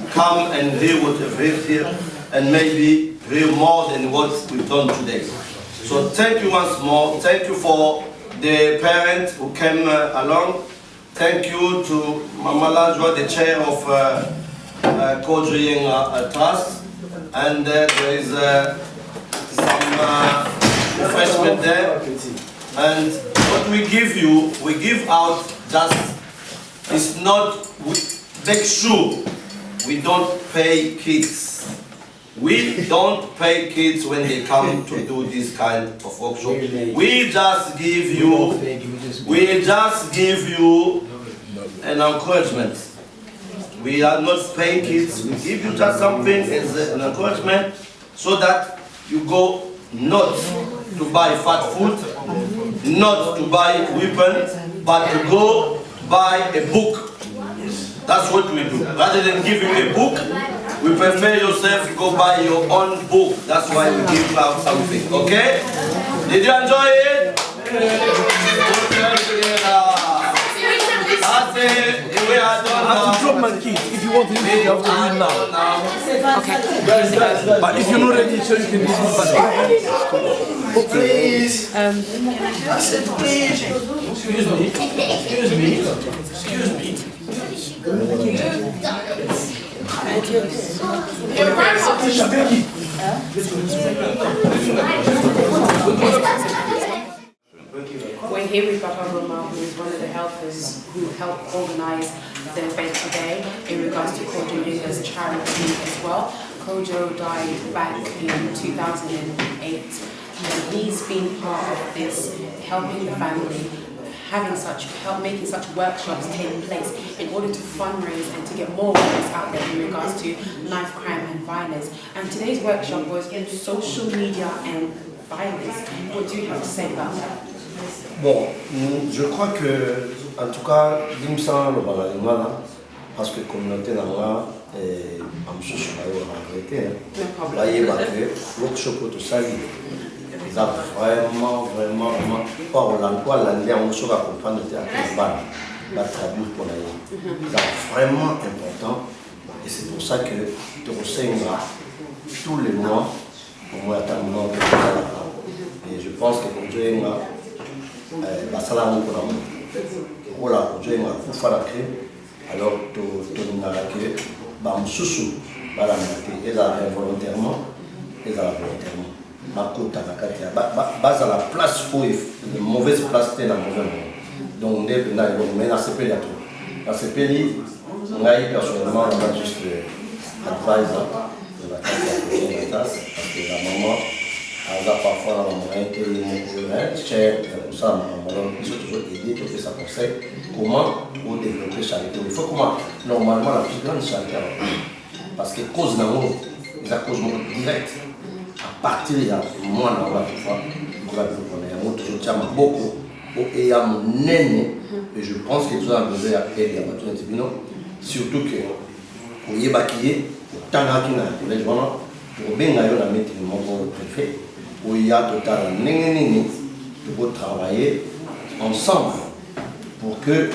Come and hear what you've heard here, and maybe hear more than what we've done today. So thank you once more. Thank you for the parents who came along. Thank you to Mama Lajwa, the chair of Kodri Trust. And there is some refreshment there. And what we give you, we give out just, it's not, make sure we don't pay kids. We don't pay kids when they come to do this kind of workshop. We just give you an encouragement. We are not paying kids. We give you just something as an encouragement so that you go not to buy fat food, not to buy weapons, but to go buy a book. That's what we do. Rather than give you a book, we prefer yourself to go buy your own book. That's why we give out something. Okay? Did you enjoy it? That's it. We are done. I have to drop my keys. If you want to leave, you have to leave now. Okay. But if you're not ready, so you can leave back. Please. Excuse me. We're here with Papa Roma, who is one of the helpers who helped organize the event today in regards to Kojo Yinga's charity as well. Kojo died back in 2008, and he's been part of this, helping the family, making such workshops take place in order to fundraise and to get more awareness out there in regards to knife crime and violence. And today's workshop was in social media and violence. What do you have to say about that? Bon, je crois que, en tout cas, l'imsan le balalima parce que communauté n'a amsho shubayo en vérité. Là, il y a des workshops tout ça. Ils ont vraiment pas hollandais, on se va comprendre le théâtre la traduire pour la C'est vraiment important, et c'est pour ça que tu renseigneras tous les mois, au moins à ta moment de et je pense que pour Dieu, alors tu n'auras que volontairement et volontairement. Base à la place où il mauvaise place dans la mauvaise moment. Donc on est mais dans ce pays dans ce pays on a personnellement on a juste advisor de la parce que la maman elle a parfois la maman qui est cher comme ça maman ils sont toujours aidés pour que ça conseille comment pour développer charité. Il faut comment normalement la plus grande charité parce que cause d'amour ils a cause directe. À partir de moi, beaucoup et je pense que tout a besoin d'aider surtout que pour y évacuer tant les gens pour bien la mettre le préfet où il y a total pour travailler ensemble pour que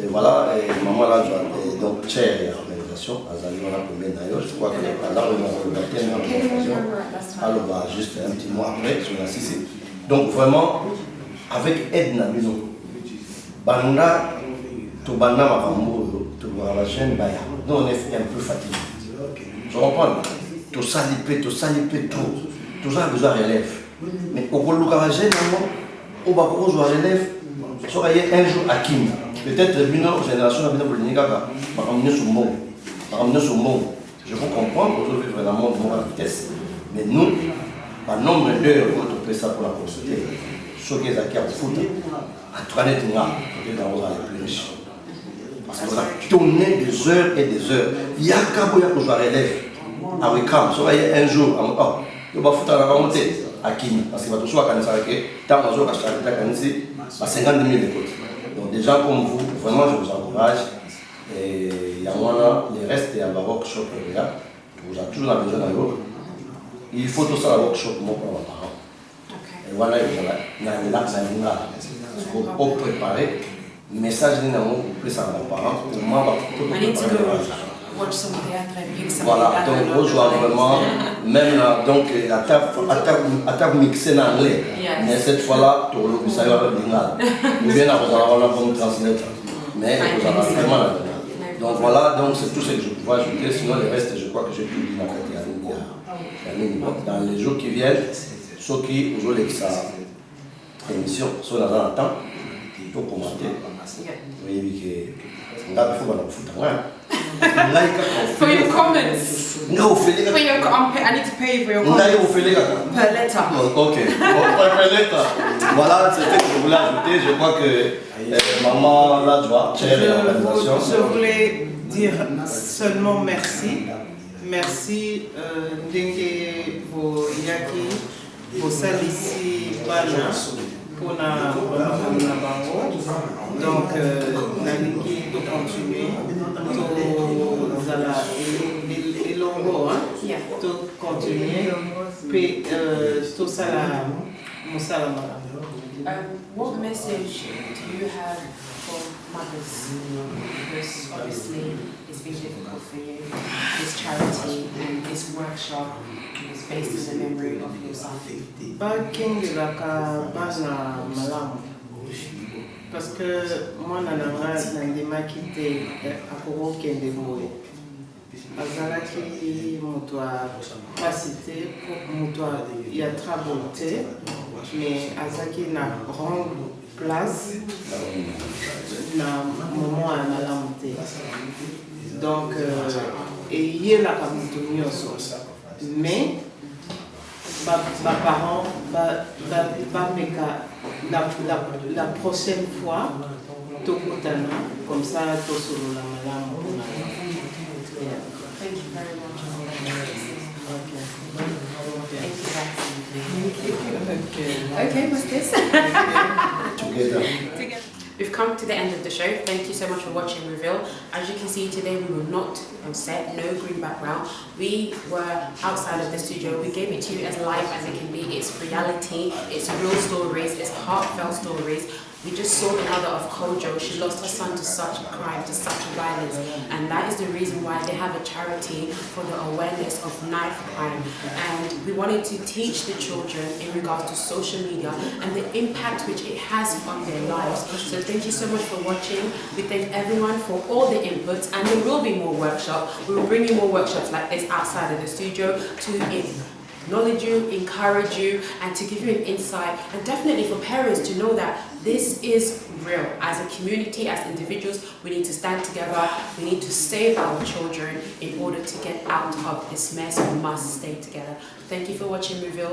voilà, maman là, donc chair et organisation, Azali, on a combien d'ailleurs, je crois que là, on a alors bah, juste un petit mois après, on a cessé. Donc vraiment, avec aide Nabino, Banda, Tobanda Marambo, Tobanda Jeune Baya, nous on est un peu fatigué. Je comprends, tout salipé, tout, tout ça a besoin de relève. Mais au Goloukara Jeune, on va besoin de relève, soit un jour à Kim. Peut-être une génération a bien ramener sur le monde. Je vous comprends, vous avez vraiment de vitesse. Mais nous, par nombre d'heures, on peut ça pour la consulter. Ce qui est acquis au foot, à 3 net, on est dans les plus riches. Parce qu'on a tourné des heures et des heures. Il y a qu'à vous relève. À Wickham, soit un jour, on va foutre à la remontée à Kim. Parce qu'il va toujours à Kanisa, tant qu'on a acheté à Kanisi, à 50 000 écoutes. Donc des gens comme vous, vraiment je vous encourage. Et il y a les restes et un workshop là, vous avez toujours besoin d'un workshop. Il faut tout ça un workshop pour mes parents. Et voilà, il y a un lac pour préparer. Message pour ça à parents. Pour moi, watch some of the other pics. Voilà, donc on joue vraiment, même là, donc attaque mixée en anglais. Mais cette fois-là, tout le ça y va Nous bien avoir un bon translateur. Mais vous avez vraiment la dernière. Donc voilà, donc c'est tout ce que je pouvais ajouter. Sinon, le reste, je crois que j'ai tout dit dans les jours qui viennent. Ceux qui aujourd'hui que ça émission sont dans un temps, tout commenter. Vous voyez que là, il faut qu'on foute un For your comments. No, for your, I need to pay for your comments. Per letter. Ok. Per letter. Voilà, c'est ce que je voulais ajouter. Je crois que maman Ladjoa, chère l'organisation. Je voulais dire seulement merci. Merci Ndenge vos Yaki, vos Salisi Bana. Pour la bango. Donc, Naliki doit continuer. Et longo, tout continuer. Puis, tout ça, what message do you have for mothers? Because obviously it's been difficult for you. This charity and this workshop is based in the memory of your son. Parce que moi, je quitté à Koro Kendeboé. Azalaki, pas cité, il y a traboté, mais Azaki n'a grande place dans le moment à la montée. Donc, il y a la camouflage aussi. Mais, mes parents, la prochaine fois, comme ça, tout sur la malam. Thank you very much. Okay, what's this? Together. We've come to the end of the show. Thank you so much for watching Reveal. As you can see today, we were not on set, no green background. We were outside of the studio. We gave it to you as live as it can be. It's reality, it's real stories, it's heartfelt stories. We just saw the mother of Kojo. She lost her son to such a crime, to such violence. And that is the reason why they have a charity for the awareness of knife crime. And we wanted to teach the children in regards to social media and the impact which it has on their lives. So thank you so much for watching. We thank everyone for all the inputs, and there will be more workshops. We will bring you more workshops like this outside of the studio to acknowledge you, encourage you, and to give you an insight, and definitely for parents to know that this is real. As a community, as individuals, we need to stand together. We need to save our children in order to get out of this mess. We must stay together. Thank you for watching Reveal.